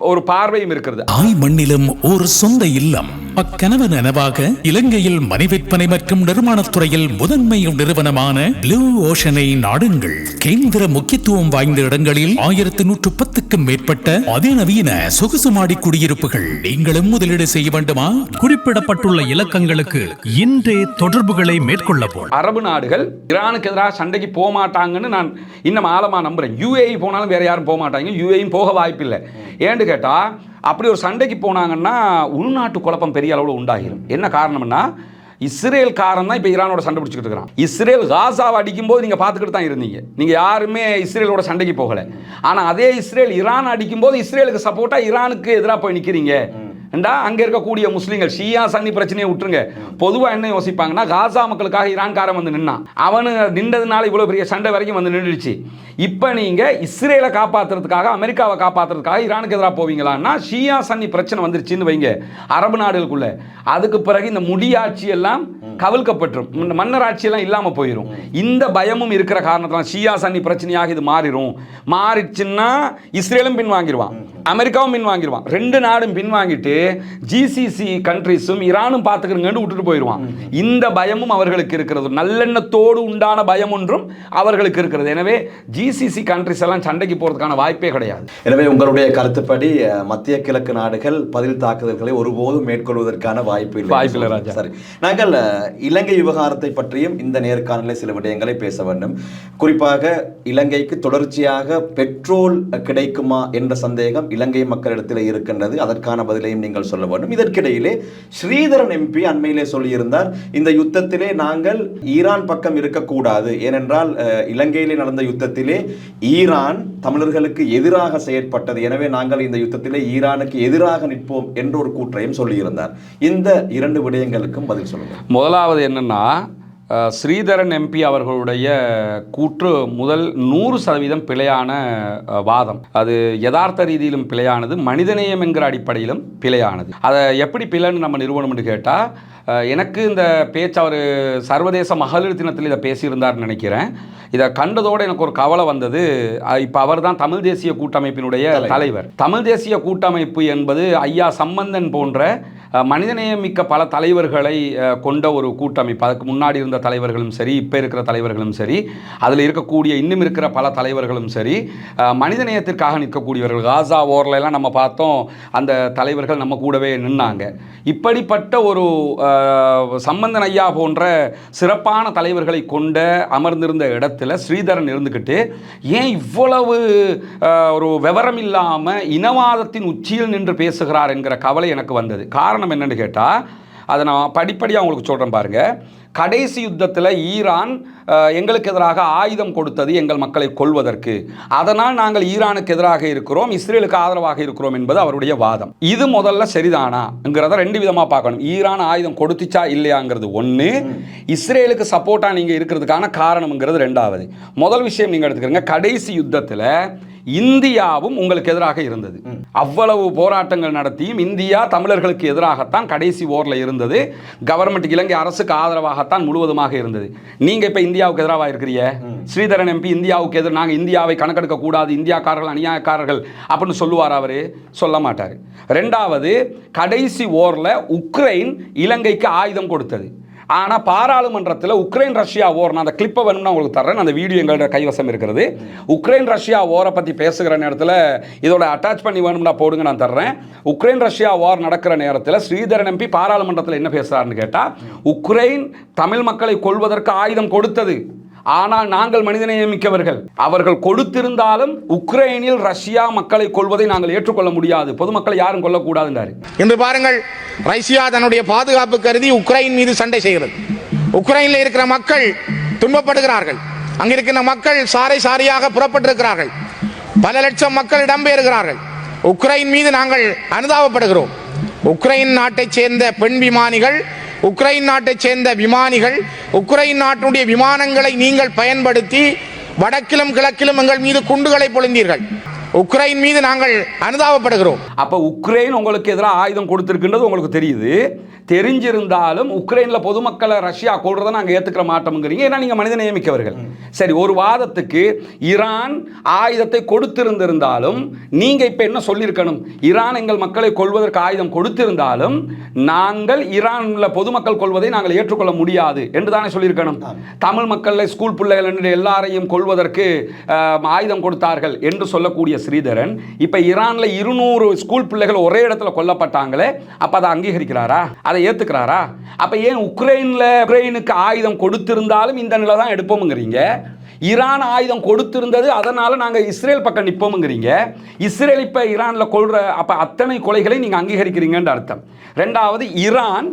ஒரு பார்வையும் இருக்கிறது. தாய் மண்ணிலும் ஒரு சொந்த இல்லம் அக்கனவு நனவாக இலங்கையில் மனை விற்பனை மற்றும் நிர்மாணத்துறையில் முதன்மை நிறுவனமான ப்ளூ ஓஷனை நாடுங்கள். கேந்திர முக்கியத்துவம் வாய்ந்த இடங்களில் 1110க்கும் மேற்பட்ட அதிநவீன சொகுசு மாடி குடியிருப்புகள். நீங்களும் முதலீடு செய்ய வேண்டுமா? குறிப்பிடப்பட்டுள்ள இலக்கங்களுக்கு இன்றே தொடர்புகளை மேற்கொள்ளவும். அரபு நாடுகள் ஈரானுக்கு எதிராக சண்டைக்கு போக மாட்டாங்கன்னு நான் இன்னும் ஆழமா நம்புறேன். UAE போனாலும் வேற யாரும் போக மாட்டாங்க, UAE போக வாய்ப்பில்லை. ஏன்னு கேட்டா அப்படி ஒரு சண்டைக்கு போனாங்கன்னா உள்நாட்டு குழப்பம் பெரிய அளவில் உண்டாகிடும். என்ன காரணம்னா இஸ்ரேல் காரன் தான் இப்போ ஈரானோட சண்டை பிடிச்சிக்கிட்டு இருக்கிறான். இஸ்ரேல் காசாவை அடிக்கும்போது நீங்கள் பார்த்துக்கிட்டு தான் இருந்தீங்க, நீங்கள் யாருமே இஸ்ரேலோட சண்டைக்கு போகலை. ஆனால் அதே இஸ்ரேல் ஈரான் அடிக்கும்போது இஸ்ரேலுக்கு சப்போர்ட்டாக ஈரானுக்கு எதிராக போய் நிற்கிறீங்க. அங்கே இருக்கக்கூடிய முஸ்லீம்கள் ஷியா சன்னி பிரச்சனையை விட்டுருங்க, பொதுவாக என்ன யோசிப்பாங்கன்னா காசா மக்களுக்காக ஈரான்காரன் வந்து நின்னான், அவனு நின்றதுனால இவ்வளோ பெரிய சண்டை வரைக்கும் வந்து நின்றுடுச்சு. இப்போ நீங்கள் இஸ்ரேலை காப்பாற்றுறதுக்காக, அமெரிக்காவை காப்பாற்றுறதுக்காக ஈரானுக்கு எதிராக போவீங்களான்னா ஷியா சன்னி பிரச்சனை வந்துருச்சுன்னு வைங்க அரபு நாடுகளுக்குள்ள. அதுக்கு பிறகு இந்த முடியாட்சி எல்லாம் கவிழ்க்கப்பட்டுரும், மன்னர் ஆட்சியெல்லாம் இல்லாமல் போயிடும். இந்த பயமும் இருக்கிற காரணத்தினால் ஷியா சன்னி பிரச்சனையாக இது மாறிடும். மாறிடுச்சுன்னா இஸ்ரேலும் பின்வாங்கிடுவான், அமெரிக்காவும் பின்வாங்கிடுவான். 2 நாடும் பின்வாங்கிட்டு GCC கண்ட்ரிஸும் ஈரானும் பார்த்துக்கிறங்கன்னு விட்டுட்டு போயிடுவான். இந்த பயமும் அவர்களுக்கு இருக்கிறது, நல்லெண்ணத்தோடு உண்டான பயம் ஒன்றும் அவர்களுக்கு இருக்கிறது. எனவே GCC கண்ட்ரிஸ் எல்லாம் சண்டைக்கு போறதுக்கான வாய்ப்பே கிடையாது. எனவே உங்களுடைய கருத்துப்படி மத்திய கிழக்கு நாடுகள் பதில் தாக்குதல்களை ஒருபோதும் மேற்கொள்வதற்கான வாய்ப்பு இல்லை ராஜா. சரி, நாங்கள் இலங்கை விவகாரத்தை பற்றியும் இந்த நேர்காணலில் சில விடயங்களை பேச வேண்டும். குறிப்பாக இலங்கைக்கு தொடர்ச்சியாக பெட்ரோல் கிடைக்குமா என்ற சந்தேகம் இலங்கை மக்களிடத்தில் இருக்கின்றது. அதற்கான பதிலையும் நீங்கள் சொல்ல வேண்டும். இதற்கிடையிலே ஸ்ரீதரன் MP அண்மையிலே சொல்லியிருந்தார், இந்த யுத்தத்திலே நாங்கள் ஈரான் பக்கம் இருக்கக்கூடாது, ஏனென்றால் இலங்கையிலே நடந்த யுத்தத்திலே ஈரான் தமிழர்களுக்கு எதிராக செயற்பட்டது, எனவே நாங்கள் இந்த யுத்தத்திலே ஈரானுக்கு எதிராக நிற்போம் என்ற ஒரு கூற்றையும் சொல்லியிருந்தார். இந்த 2 விடயங்களுக்கும் பதில் சொல்லுங்கள். முதலாவது என்னன்னா, ஸ்ரீதரன் MP அவர்களுடைய கூற்று முதல் 100% பிழையான வாதம். அது யதார்த்த ரீதியிலும் பிழையானது, மனிதநேயம் என்கிற அடிப்படையிலும் பிழையானது. அதை எப்படி பிழைன்னு நம்ம நிறுவனம்னு கேட்டால், எனக்கு இந்த பேச்சு அவர் சர்வதேச மகளிர் தினத்தில் இதை பேசியிருந்தார்னு நினைக்கிறேன். இதை கண்டதோடு எனக்கு ஒரு கவலை வந்தது. இப்போ அவர் தான் தமிழ் தேசிய கூட்டமைப்பினுடைய தலைவர். தமிழ் தேசிய கூட்டமைப்பு என்பது ஐயா சம்பந்தன் போன்ற மனிதநேயமிக்க பல தலைவர்களை கொண்ட ஒரு கூட்டமைப்பு. அதுக்கு முன்னாடி இருந்த தலைவர்களும் சரி, இப்போ இருக்கிற தலைவர்களும் சரி, அதில் இருக்கக்கூடிய இன்னும் இருக்கிற பல தலைவர்களும் சரி, மனிதநேயத்திற்காக நிற்கக்கூடியவர்கள். காசா ஓரில் எல்லாம் நம்ம பார்த்தோம், அந்த தலைவர்கள் நம்ம கூடவே நின்னாங்க. இப்படிப்பட்ட ஒரு சம்பந்தன் ஐயா போன்ற சிறப்பான தலைவர்களை கொண்ட அமர்ந்திருந்த இடத்துல ஸ்ரீதரன் இருந்துக்கிட்டு ஏன் இவ்வளவு ஒரு விவரம் இல்லாமல் இனவாதத்தின் உச்சியில் நின்று பேசுகிறார் என்கிற கவலை எனக்கு வந்தது. காரணம் என்னன்னு கேட்டால், அதை நான் படிப்படியாக உங்களுக்கு சொல்கிறேன் பாருங்கள். கடைசி யுத்தத்தில் ஈரான் எங்களுக்கு எதிராக ஆயுதம் கொடுத்தது எங்கள் மக்களை கொல்வதற்கு. அதனால் நாங்கள் ஈரானுக்கு எதிராக இருக்கிறோம், இஸ்ரேலுக்கு ஆதரவாக இருக்கிறோம் என்பது அவருடைய வாதம். இது முதல்ல சரிதானாங்கிறத ரெண்டு விதமாக பார்க்கணும். ஈரான் ஆயுதம் கொடுத்துச்சா இல்லையாங்கிறது ஒன்று, இஸ்ரேலுக்கு சப்போர்ட்டாக நீங்கள் இருக்கிறதுக்கான காரணம்ங்கிறது ரெண்டாவது. முதல் விஷயம் நீங்கள் எடுத்துக்கிறீங்க, கடைசி யுத்தத்தில் இந்தியாவும் உங்களுக்கு எதிராக இருந்தது. அவ்வளவு போராட்டங்கள் நடத்தியும் இந்தியா தமிழர்களுக்கு எதிராகத்தான் கடைசி ஓரில் இருந்தது. கவர்மெண்ட் இலங்கை அரசுக்கு ஆதரவாகத்தான் முழுவதுமாக இருந்தது. நீங்க இப்ப இந்தியாவுக்கு எதிராக இருக்கிறீங்க. ஸ்ரீதரன் எம்பி இந்தியாவுக்கு எதிராக நாங்கள் இந்தியாவை கணக்கெடுக்க கூடாது, இந்தியாக்காரர்கள் அநியாயக்காரர்கள் அப்படின்னு சொல்லுவார். அவரு சொல்ல மாட்டார். ரெண்டாவது, கடைசி ஓரில் உக்ரைன் இலங்கைக்கு ஆயுதம் கொடுத்தது. ஆனால் பாராளுமன்றத்தில் உக்ரைன் ரஷ்யா ஓர், நான் அந்த கிளிப்பை வேணும்னா உங்களுக்கு தர்றேன், அந்த வீடியோ எங்களோட கைவசம் இருக்கிறது. உக்ரைன் ரஷ்யா ஓரை பற்றி பேசுகிற நேரத்தில் இதோட அட்டாச் பண்ணி வேணும்னா போடுங்க, நான் தர்றேன். உக்ரைன் ரஷ்யா வார் நடக்கிற நேரத்தில் ஸ்ரீதரன் எம்பி பாராளுமன்றத்தில் என்ன பேசுகிறாருன்னு கேட்டால், உக்ரைன் தமிழ் மக்களை கொல்வதற்கு ஆயுதம் கொடுத்தது, ஆனால் நாங்கள் மனிதநேயமிக்கவர்கள். அவர்கள் கொடுத்திருந்தாலும் உக்ரைனில் ரஷ்யா மக்களை கொல்வதை நாங்கள் ஏற்றுக்கொள்ள முடியாது, பொதுமக்களை யாரும் கொல்லக்கூடாதுன்றாரு. இன்று பாருங்கள், ரஷ்யா தன்னுடைய பாதுகாப்பு கருதி உக்ரைன் மீது சண்டை செய்கிறது. உக்ரைனில் இருக்கிற மக்கள் துன்பப்படுகிறார்கள். அங்கிருக்கிற மக்கள் சாரை சாரியாக புறப்பட்டிருக்கிறார்கள். பல லட்சம் மக்கள் இடம்பெயர்கிறார்கள். உக்ரைன் மீது நாங்கள் அனுதாபப்படுகிறோம். உக்ரைன் நாட்டைச் சேர்ந்த பெண் விமானிகள், உக்ரைன் நாட்டைச் சேர்ந்த விமானிகள், உக்ரைன் நாட்டுடைய விமானங்களை நீங்கள் பயன்படுத்தி வடக்கிலும் கிழக்கிலும் எங்கள் மீது குண்டுகளை பொழிந்தீர்கள். உக்ரைன் மீது நாங்கள் அனுதாபப்படுகிறோம். அப்போ உக்ரைன் உங்களுக்கு எதிராக ஆயுதம் கொடுத்திருக்கின்றது உங்களுக்கு தெரியுது. தெரிஞ்சிருந்தாலும் உக்ரைனில் பொதுமக்களை ரஷ்யா கொள்றதை நாங்கள் ஏற்றுக்கிற மாட்டோம்ங்கிறீங்க, ஏன்னா நீங்கள் மனித நியமிக்கவர்கள். சரி, ஒரு வாதத்துக்கு ஈரான் ஆயுதத்தை கொடுத்திருந்திருந்தாலும் நீங்கள் இப்போ என்ன சொல்லியிருக்கணும்? ஈரான் எங்கள் மக்களை கொள்வதற்கு ஆயுதம் கொடுத்திருந்தாலும் நாங்கள் ஈரானில் பொதுமக்கள் கொள்வதை நாங்கள் ஏற்றுக்கொள்ள முடியாது என்று தானே சொல்லியிருக்கணும். தமிழ் மக்களை ஸ்கூல் பிள்ளைகள் என்று எல்லாரையும் கொள்வதற்கு ஆயுதம் கொடுத்தார்கள் என்று சொல்லக்கூடிய ஸ்ரீதரன் இப்ப ஈரான்ல 200 ஸ்கூல் பிள்ளைகள் ஒரே இடத்துல கொல்லப்பட்டாங்களே, அப்ப அதை அங்கீகரிக்கிறாரா? அதை ஏத்துக்கிறாரா? அப்ப ஏன் உக்ரைனுக்கு ஆயுதம் கொடுத்திருந்தாலும் இந்த நிலை தான் எடுப்போம்ங்கிறீங்க? ஈரான் ஆயுதம் கொடுத்திருந்தது, அதனால நாங்க இஸ்ரேல் பக்கம் நிற்போம்ங்கிறீங்க. இஸ்ரேல் இப்ப ஈரான்ல கொள்ற அப்ப அத்தனை கொலைகளை நீங்க அங்கீகரிக்கிறீங்கன்னு அர்த்தம். ரெண்டாவது, ஈரான்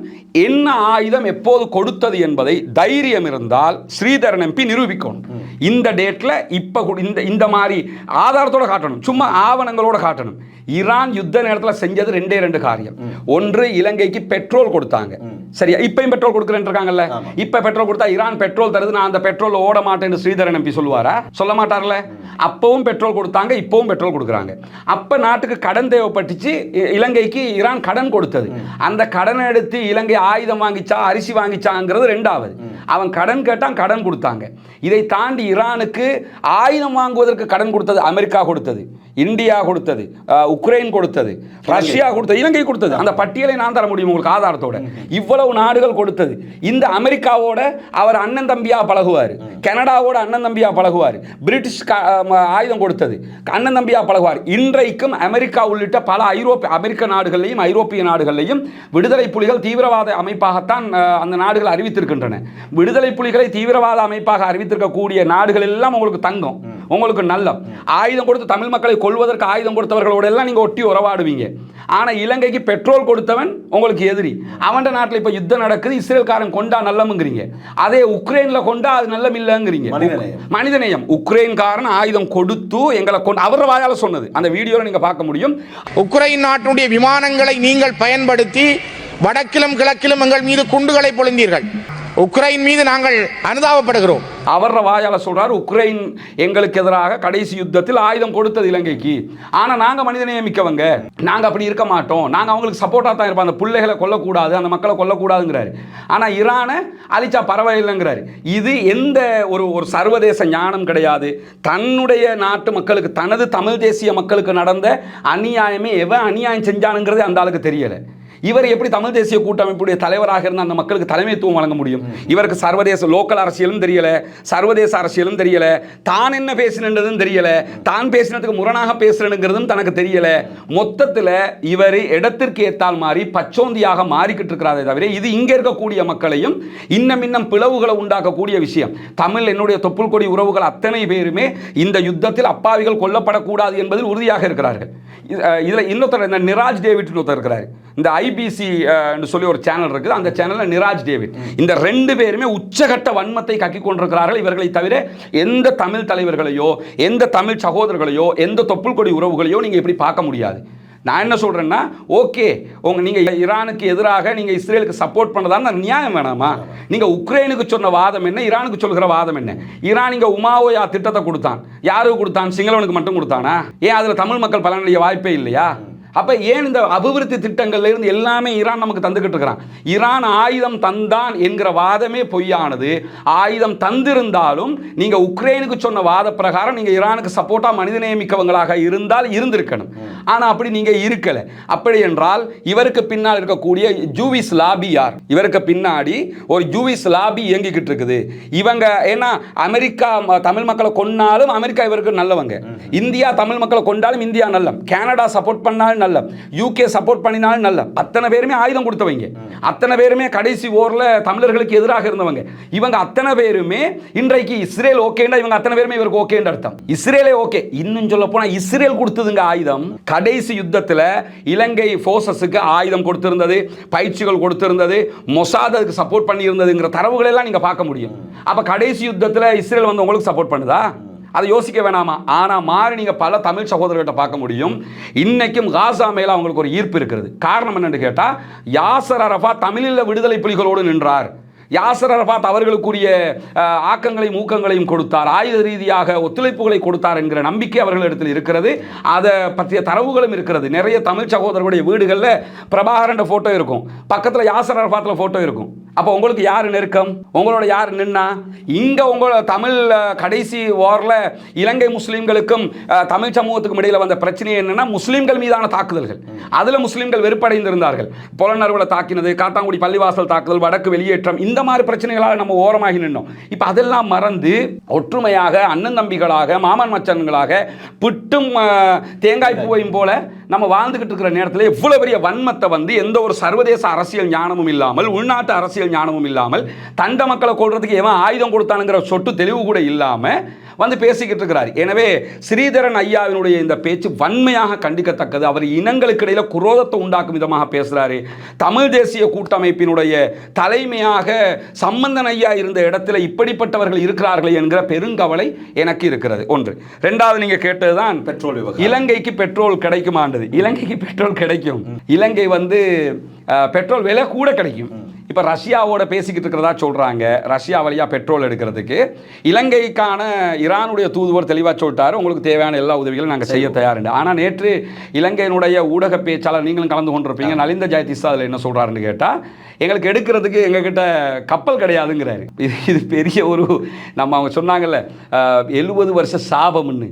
என்ன ஆயுதம் எப்போது கொடுத்தது என்பதை தைரியம் இருந்தால் ஸ்ரீதரன் எம்பி நிரூபிக்கணும். இந்த டேட்ல இப்ப இந்த மாதிரி ஆதாரத்தோட காட்டணும், சும்மா ஆவணங்களோட காட்டணும். ஈரான் யுத்த நேரத்தில் செஞ்சது ரெண்டு காரியம். ஒன்று, இலங்கைக்கு பெட்ரோல் கொடுத்தாங்க. சரியா? இப்பயும் பெட்ரோல் கொடுக்குறேன்னு இருக்காங்கல்ல. இப்ப பெட்ரோல் கொடுத்தா ஈரான் பெட்ரோல் தருது, நான் அந்த பெட்ரோல் ஓட மாட்டேன்னு ஸ்ரீதரன் எம்பி சொல்லுவாரா? சொல்ல மாட்டார்ல. அப்பவும் பெட்ரோல் கொடுத்தாங்க, இப்பவும் பெட்ரோல் கொடுக்குறாங்க. அப்ப நாட்டுக்கு கடன் தேவைப்பட்டுச்சு, இலங்கைக்கு ஈரான் கடன் கொடுத்தது. அந்த கடனை எடுத்து இலங்கை ஆயுதம் வாங்கிச்சா, அரிசி வாங்கிச்சாங்கிறது ரெண்டாவது. அவன் கடன் கேட்டான், கடன் கொடுத்தாங்க. இதை தாண்டி ஈரானுக்கு ஆயுதம் வாங்குவதற்கு கடன் கொடுத்தது அமெரிக்கா கொடுத்தது, இந்தியா கொடுத்தது, உக்ரைன் கொடுத்தது, ரஷ்யா கொடுத்தது, இலங்கை கொடுத்தது. அந்த பட்டியலை நான் தர முடியும் உங்களுக்கு ஆதாரத்தோட. இவ்வளவு நாடுகள் கொடுத்தது. இந்த அமெரிக்காவோட அவர் அண்ணன் தம்பியா பழகுவார், கனடாவோட அண்ணன் தம்பியா பழகுவார், பிரிட்டிஷ் ஆயுதம் கொடுத்தது அண்ணன் தம்பியா பழகுவார். இன்றைக்கும் அமெரிக்கா உள்ளிட்ட பல அமெரிக்க நாடுகளையும் ஐரோப்பிய நாடுகளையும் விடுதலை புலிகள் தீவிரவாத அமைப்பாகத்தான் அந்த நாடுகள் அறிவித்திருக்கின்றன. விடுதலை புலிகளை தீவிரவாத அமைப்பாக அறிவித்திருக்கக்கூடிய நாடுகள் எல்லாம் உங்களுக்கு தங்கம், உங்களுக்கு நல்ல ஆயுதம் கொடுத்து தமிழ் மக்களை கொள்வதற்கு ஆயுதம் கொடுத்தவர்களோட எல்லாம் நீங்க ஒட்டி உறவாடுவீங்க. ஆனா இலங்கைக்கு பெட்ரோல் கொடுத்தவன் உங்களுக்கு எதிரி. அவன் நாட்டில் இப்ப யுத்தம் நடக்குது, இஸ்ரேல்காரன் கொண்டா நல்லம்ங்கிறீங்க, அதே உக்ரைன்ல கொண்டா அது நல்லம் இல்லைங்கிறீங்க. மனிதநேயம். உக்ரைன்காரன் ஆயுதம் கொடுத்து எங்களை கொண்டு அவர் வாயால சொன்னது அந்த வீடியோல நீங்க பார்க்க முடியும். உக்ரைன் நாட்டுடைய விமானங்களை நீங்கள் பயன்படுத்தி வடக்கிலும் கிழக்கிலும் எங்கள் மீது குண்டுகளை பொழிந்தீர்கள். உக்ரைன் மீது நாங்கள் அனுதாபப்படுகிறோம். அவர் வாயால சொல்றாரு, உக்ரைன் எங்களுக்கு எதிராக கடைசி யுத்தத்தில் ஆயுதம் கொடுத்தது இலங்கைக்கு, ஆனா நாங்க மனிதநேயமிக்கவங்க, நாங்க அப்படி இருக்க மாட்டோம், நாங்க அவங்களுக்கு சப்போர்ட்டா தான் இருப்போம், அந்த பிள்ளைகளை கொல்லக்கூடாது, அந்த மக்களை கொல்லக்கூடாதுங்கிறாரு. ஆனா ஈரானை அழிச்சா பரவாயில்லைங்கிறாரு. இது எந்த ஒரு சர்வதேச ஞானம் கிடையாது. தன்னுடைய நாட்டு மக்களுக்கு, தனது தமிழ் தேசிய மக்களுக்கு நடந்த அநியாயமே எவன் அநியாயம் செஞ்சானுங்கிறது அந்த ஆளுக்கு தெரியல. இவர் எப்படி தமிழ் தேசிய கூட்டமைப்புடைய தலைவராக இருந்து அந்த மக்களுக்கு தலைமைத்துவம் வழங்க முடியும்? இவருக்கு சர்வதேச லோக்கல் அரசியலும் தெரியல, சர்வதேச அரசியலும் தெரியல, தான் என்ன பேசினதும் தெரியல, தான் பேசினதுக்கு முரணாக பேசுறதுங்கிறதும் தனக்கு தெரியல. மொத்தத்தில் இவர் இடத்திற்கு ஏத்தால் மாறி பச்சோந்தியாக மாறிக்கிட்டு இருக்கிறாரே தவிர இது இங்க இருக்கக்கூடிய மக்களையும் இன்னும் பிளவுகளை உண்டாக்கக்கூடிய விஷயம். தமிழ் என்னுடைய தொப்புள் கொடி உறவுகள் அத்தனை பேருமே இந்த யுத்தத்தில் அப்பாவிகள் கொல்லப்படக்கூடாது என்பதில் உறுதியாக இருக்கிறார்கள். இதில் இன்னொருத்தர் இந்த நிராஜ் டேவிட் ஒருத்தர் இருக்கிறார். இந்த ஐபிசி சொல்லி ஒரு சேனல் இருக்குது, அந்த சேனலில் நிராஜ் டேவிட். இந்த 2 பேருமே உச்சகட்ட வன்மத்தை கக்கி கொண்டிருக்கிறார்கள். இவர்களை தவிர எந்த தமிழ் தலைவர்களையோ எந்த தமிழ் சகோதரர்களையோ எந்த தொப்புள் கொடி உறவுகளையோ நீங்கள் இப்படி பார்க்க முடியாது. நான் என்ன சொல்றேன்னா, ஓகே, நீங்க ஈரானுக்கு எதிராக நீங்க இஸ்ரேலுக்கு சப்போர்ட் பண்ணதான் நியாயம் வேணாமா? நீங்க உக்ரைனுக்கு சொன்ன வாதம் என்ன, ஈரானுக்கு சொல்கிற வாதம் என்ன? ஈரான் இங்க உமாவோயா திட்டத்தை கொடுத்தான், யாருக்கு கொடுத்தான்? சிங்களவனுக்கு மட்டும் கொடுத்தானா? ஏன் அதுல தமிழ் மக்கள் பலனடைய வாய்ப்பே இல்லையா? அப்ப ஏன் இந்த அபிவிருத்தி திட்டங்கள்ல இருந்து எல்லாமே ஈரான் நமக்கு தந்துகிட்டு இருக்கிறான்? ஈரான் ஆயுதம் தந்தான் என்கிற வாதமே பொய்யானது. ஆயுதம் தந்திருந்தாலும் நீங்க உக்ரைனுக்கு சொன்ன வாத பிரகாரம் நீங்க ஈரானுக்கு சப்போர்ட்டா மனிதநேயமிக்கவங்களாக இருந்தால் இருந்திருக்கணும். ஆனா அப்படி நீங்க இருக்கல. அப்படி என்றால் இவருக்கு பின்னால் இருக்கக்கூடிய ஜூவிஸ் லாபி யார்? இவருக்கு பின்னாடி ஒரு ஜூவிஸ் லாபி இயங்கிக்கிட்டு இருக்குது. இவங்க ஏன்னா அமெரிக்கா தமிழ் மக்களை கொன்னாலும் அமெரிக்கா இவருக்கு நல்லவங்க, இந்தியா தமிழ் மக்களை கொண்டாலும் இந்தியா நல்ல, கனடா சப்போர்ட் பண்ணாலும் நல்ல, யூகே சப்போர்ட் பண்ணினாலும் நல்ல. அத்தனை பேருமே ஆயுதம் கொடுத்தவங்க, அத்தனை பேருமே கடைசி ஓர்ல தமிழர்களுக்கு எதிராக இருந்தவங்க. இவங்க அத்தனை பேருமே இன்றைக்கு இஸ்ரேல் ஓகேண்டா இவங்க அத்தனை பேருமே இவருக்கு ஓகேன்னு அர்த்தம். இஸ்ரேலே ஓகே. இன்னும் சொல்ல போனா இஸ்ரேல் கொடுத்ததுங்க ஆயுதம். கடைசி யுத்தத்தில் இலங்கை போர்சஸுக்கு ஆயுதம் கொடுத்திருந்தது, பயிற்சிகள் கொடுத்திருந்தது, மொசாத் அதுக்கு சப்போர்ட் பண்ணி இருந்ததுங்கிற தரவுகள் எல்லாம் நீங்க பார்க்க முடியும். அப்ப கடைசி யுத்தத்தில் இஸ்ரேல் வந்து உங்களுக்கு சப்போர்ட் பண்ணுதா? அதை யோசிக்க வேணாமா? ஆனால் மாறி நீங்கள் பல தமிழ் சகோதரர்கிட்ட பார்க்க முடியும். இன்னைக்கும் காசா மேலே அவங்களுக்கு ஒரு ஈர்ப்பு இருக்கிறது. காரணம் என்னன்னு கேட்டால், யாசர் அரஃபாத் தமிழில் விடுதலை புலிகளோடு நின்றார். யாசர் அரஃபாத் அவர்களுக்குரிய ஆக்கங்களையும் ஊக்கங்களையும் கொடுத்தார், ஆயுத ரீதியாக ஒத்துழைப்புகளை கொடுத்தார் என்கிற நம்பிக்கை அவர்களிடத்தில் இருக்கிறது. அதை பற்றிய தரவுகளும் இருக்கிறது. நிறைய தமிழ் சகோதரர்களுடைய வீடுகளில் பிரபாகரன் ஃபோட்டோ இருக்கும், பக்கத்தில் யாசர் அரஃபாத்தில் ஃபோட்டோ இருக்கும். அப்போ உங்களுக்கு யார் நெருக்கம்? உங்களோட யார் நின்னா? இங்கே உங்களோட தமிழ் கடைசி வாரில் இலங்கை முஸ்லீம்களுக்கும் தமிழ் சமூகத்துக்கும் இடையில் வந்த பிரச்சனை என்னன்னா, முஸ்லீம்கள் மீதான தாக்குதல்கள். அதில் முஸ்லீம்கள் வெறுப்படைந்திருந்தார்கள். புலனறுவலை தாக்கினது, காத்தாங்குடி பள்ளிவாசல் தாக்குதல், வடக்கு வெளியேற்றம், இந்த மாதிரி பிரச்சனைகளால் நம்ம ஓரமாகி நின்னோம். இப்போ அதெல்லாம் மறந்து ஒற்றுமையாக அண்ணன் தம்பிகளாக மாமன் மச்சன்களாக பிட்டும் தேங்காய் பூவையும் போல நம்ம வாழ்ந்துகிட்டு இருக்கிற நேரத்தில் எவ்வளவு பெரிய வன்மத்தை வந்து எந்த ஒரு சர்வதேச அரசியல் ஞானமும் இல்லாமல், உள்நாட்டு அரசியல் ஞானமும் இல்லாமல், தண்ட மக்களை கொள்றதுக்கு எவன் ஆயுதம் கொடுத்தானுங்கிற சொட்டு தெளிவு கூட இல்லாமல் வந்து பேசிக்கிட்டு இருக்கிறார். எனவே ஸ்ரீதரன் ஐயாவினுடைய இந்த பேச்சு வன்மையாக கண்டிக்கத்தக்கது. அவர் இனங்களுக்கு இடையில குரோதத்தை உண்டாக்கும் விதமாக பேசுறாரு. தமிழ் தேசிய கூட்டமைப்பினுடைய தலைமையாக சம்பந்தன் ஐயா இருந்த இடத்துல இப்படிப்பட்டவர்கள் இருக்கிறார்கள் என்கிற பெருங்கவலை எனக்கு இருக்கிறது. ஒன்று. ரெண்டாவது, நீங்க கேட்டதுதான் பெட்ரோல் விவகாரம். இலங்கைக்கு பெட்ரோல் கிடைக்குமான்றது. இலங்கைக்கு பெட்ரோல் கிடைக்கும். இலங்கை வந்து பெட்ரோல் விலை கூட கிடைக்கும். இப்போ ரஷ்யாவோட பேசிக்கிட்டு இருக்கிறதா சொல்கிறாங்க. ரஷ்யா வழியாக பெட்ரோல் எடுக்கிறதுக்கு இலங்கைக்கான ஈரானுடைய தூதுவர் தெளிவாக சொல்லிட்டாரு, உங்களுக்கு தேவையான எல்லா உதவிகளும் நாங்கள் செய்ய தயாருண்டு. ஆனால் நேற்று இலங்கையினுடைய ஊடக பேச்சாளர், நீங்களும் கலந்து கொண்டிருப்பீங்க, நலிந்த ஜெயதிசா அதில் என்ன சொல்கிறாருன்னு கேட்டால், எங்களுக்கு எடுக்கிறதுக்கு எங்ககிட்ட கப்பல் கிடையாதுங்கிறாரு. இது பெரிய ஒரு நம்ம அவங்க சொன்னாங்கல்ல 70 வருஷ சாபம்னு,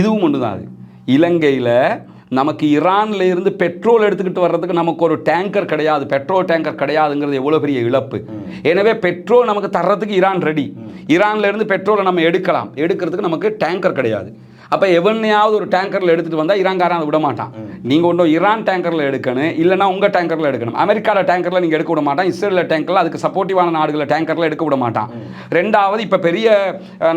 இதுவும் ஒன்று தான். அது இலங்கையில் நமக்கு ஈரான்ல இருந்து பெட்ரோல் எடுத்துக்கிட்டு வர்றதுக்கு நமக்கு ஒரு டேங்கர் கிடையாது, பெட்ரோல் டேங்கர் கிடையாதுங்கிறது எவ்வளோ பெரிய இழப்பு. எனவே பெட்ரோல் நமக்கு தர்றதுக்கு ஈரான் ரெடி. ஈரான்ல இருந்து பெட்ரோலை நம்ம எடுக்கலாம், எடுக்கிறதுக்கு நமக்கு டேங்கர் கிடையாது. அப்போ எவனையாவது ஒரு டேங்கரில் எடுத்துகிட்டு வந்தால் ஈரான்காரன் அதை விட மாட்டான். நீங்கள் ஒன்றும் ஈரான் டேங்கரில் எடுக்கணும், இல்லைனா உங்கள் டேங்கரில் எடுக்கணும். அமெரிக்காவில் டேங்கரில் நீங்கள் எடுக்க விட மாட்டான், இஸ்ரேலில் டேங்கரில், அதுக்கு சப்போர்ட்டிவான நாடுகளில் டேங்கரில் எடுக்க விட மாட்டான். ரெண்டாவது, இப்போ பெரிய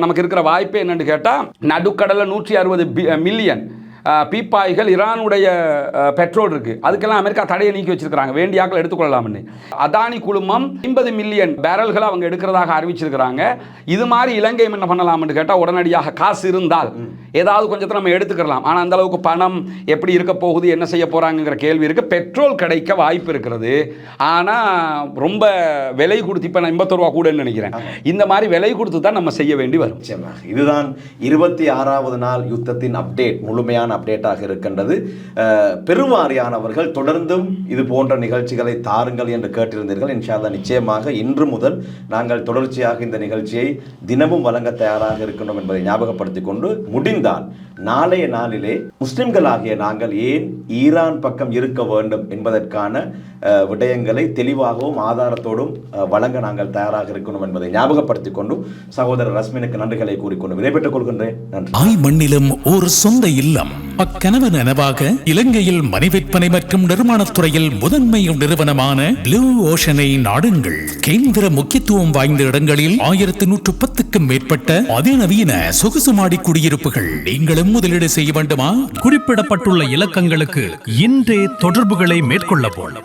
நமக்கு இருக்கிற வாய்ப்பு என்னென்னு கேட்டால், நடுக்கடலில் 160 மில்லியன் பீப்பாய்கள் ஈரானுடைய பெட்ரோல் இருக்குது. அதுக்கெல்லாம் அமெரிக்கா தடையை நீக்கி வச்சிருக்கிறாங்க, வேண்டியாக்கள் எடுத்துக்கொள்ளலாம்னு. அதானி குழுமம் 50 மில்லியன் பேரல்களை அவங்க எடுக்கிறதாக அறிவிச்சிருக்கிறாங்க. இது மாதிரி இலங்கை என்ன பண்ணலாம்னு கேட்டால், உடனடியாக காசு இருந்தால் ஏதாவது கொஞ்சத்தை நம்ம எடுத்துக்கலாம். ஆனால் அந்த அளவுக்கு பணம் எப்படி இருக்க போகுது, என்ன செய்ய போகிறாங்கிற கேள்வி இருக்குது. பெட்ரோல் கிடைக்க வாய்ப்பு இருக்கிறது, ஆனால் ரொம்ப விலை கொடுத்து, இப்போ நான் 81 ரூபா கூடன்னு நினைக்கிறேன், இந்த மாதிரி விலை கொடுத்து தான் நம்ம செய்ய வேண்டி வரும். இதுதான் 26வது நாள் யுத்தத்தின் அப்டேட், முழுமையான அப்டேட்டாக இருக்கின்றது. பெருவாரியானவர்கள் தொடர்ந்தும் இது போன்ற நிகழ்ச்சிகளை தாருங்கள் என்று கேட்டிருந்தீர்கள். இன்ஷா அல்லாஹ் நிச்சயமாக இன்று முதல் நாங்கள் தொடர்ச்சியாக இந்த நிகழ்ச்சியை தினமும் வழங்க தயாராக இருக்கின்றோம் என்பதை ஞாபகப்படுத்திக் கொண்டு, முடிந்தால் நாளைய நாளிலே முஸ்லிம்களாகிய நாங்கள் ஏன் ஈரான் பக்கம் இருக்க வேண்டும் என்பதற்கான விடயங்களை தெளிவாகவும் ஆதாரத்தோடும் வழங்க நாங்கள் தயாராக இருக்கணும் என்பதை ஞாபகப்படுத்திக் கொண்டு சகோதரர் ரஸ்மினுக்கு நன்றிகளை கூறிக்கொண்டு விடைபெற்றுக் கொள்கின்றேன். நன்றி. தாய் மண்ணிலும் ஒரு சொந்த இல்லம் அக்கனவு நனவாக இலங்கையில் மனை விற்பனை மற்றும் நிர்மாணத்துறையில் முதன்மை நிறுவனமான ப்ளூ ஓஷனை நாடுங்கள். கேந்திர முக்கியத்துவம் வாய்ந்த இடங்களில் 1110க்கும் மேற்பட்ட அதிநவீன சொகுசு மாடி குடியிருப்புகள். நீங்களும் முதலீடு செய்ய வேண்டுமா? குறிப்பிடப்பட்டுள்ள இலக்கங்களுக்கு இன்றே தொடர்புகளை மேற்கொள்ளவும்.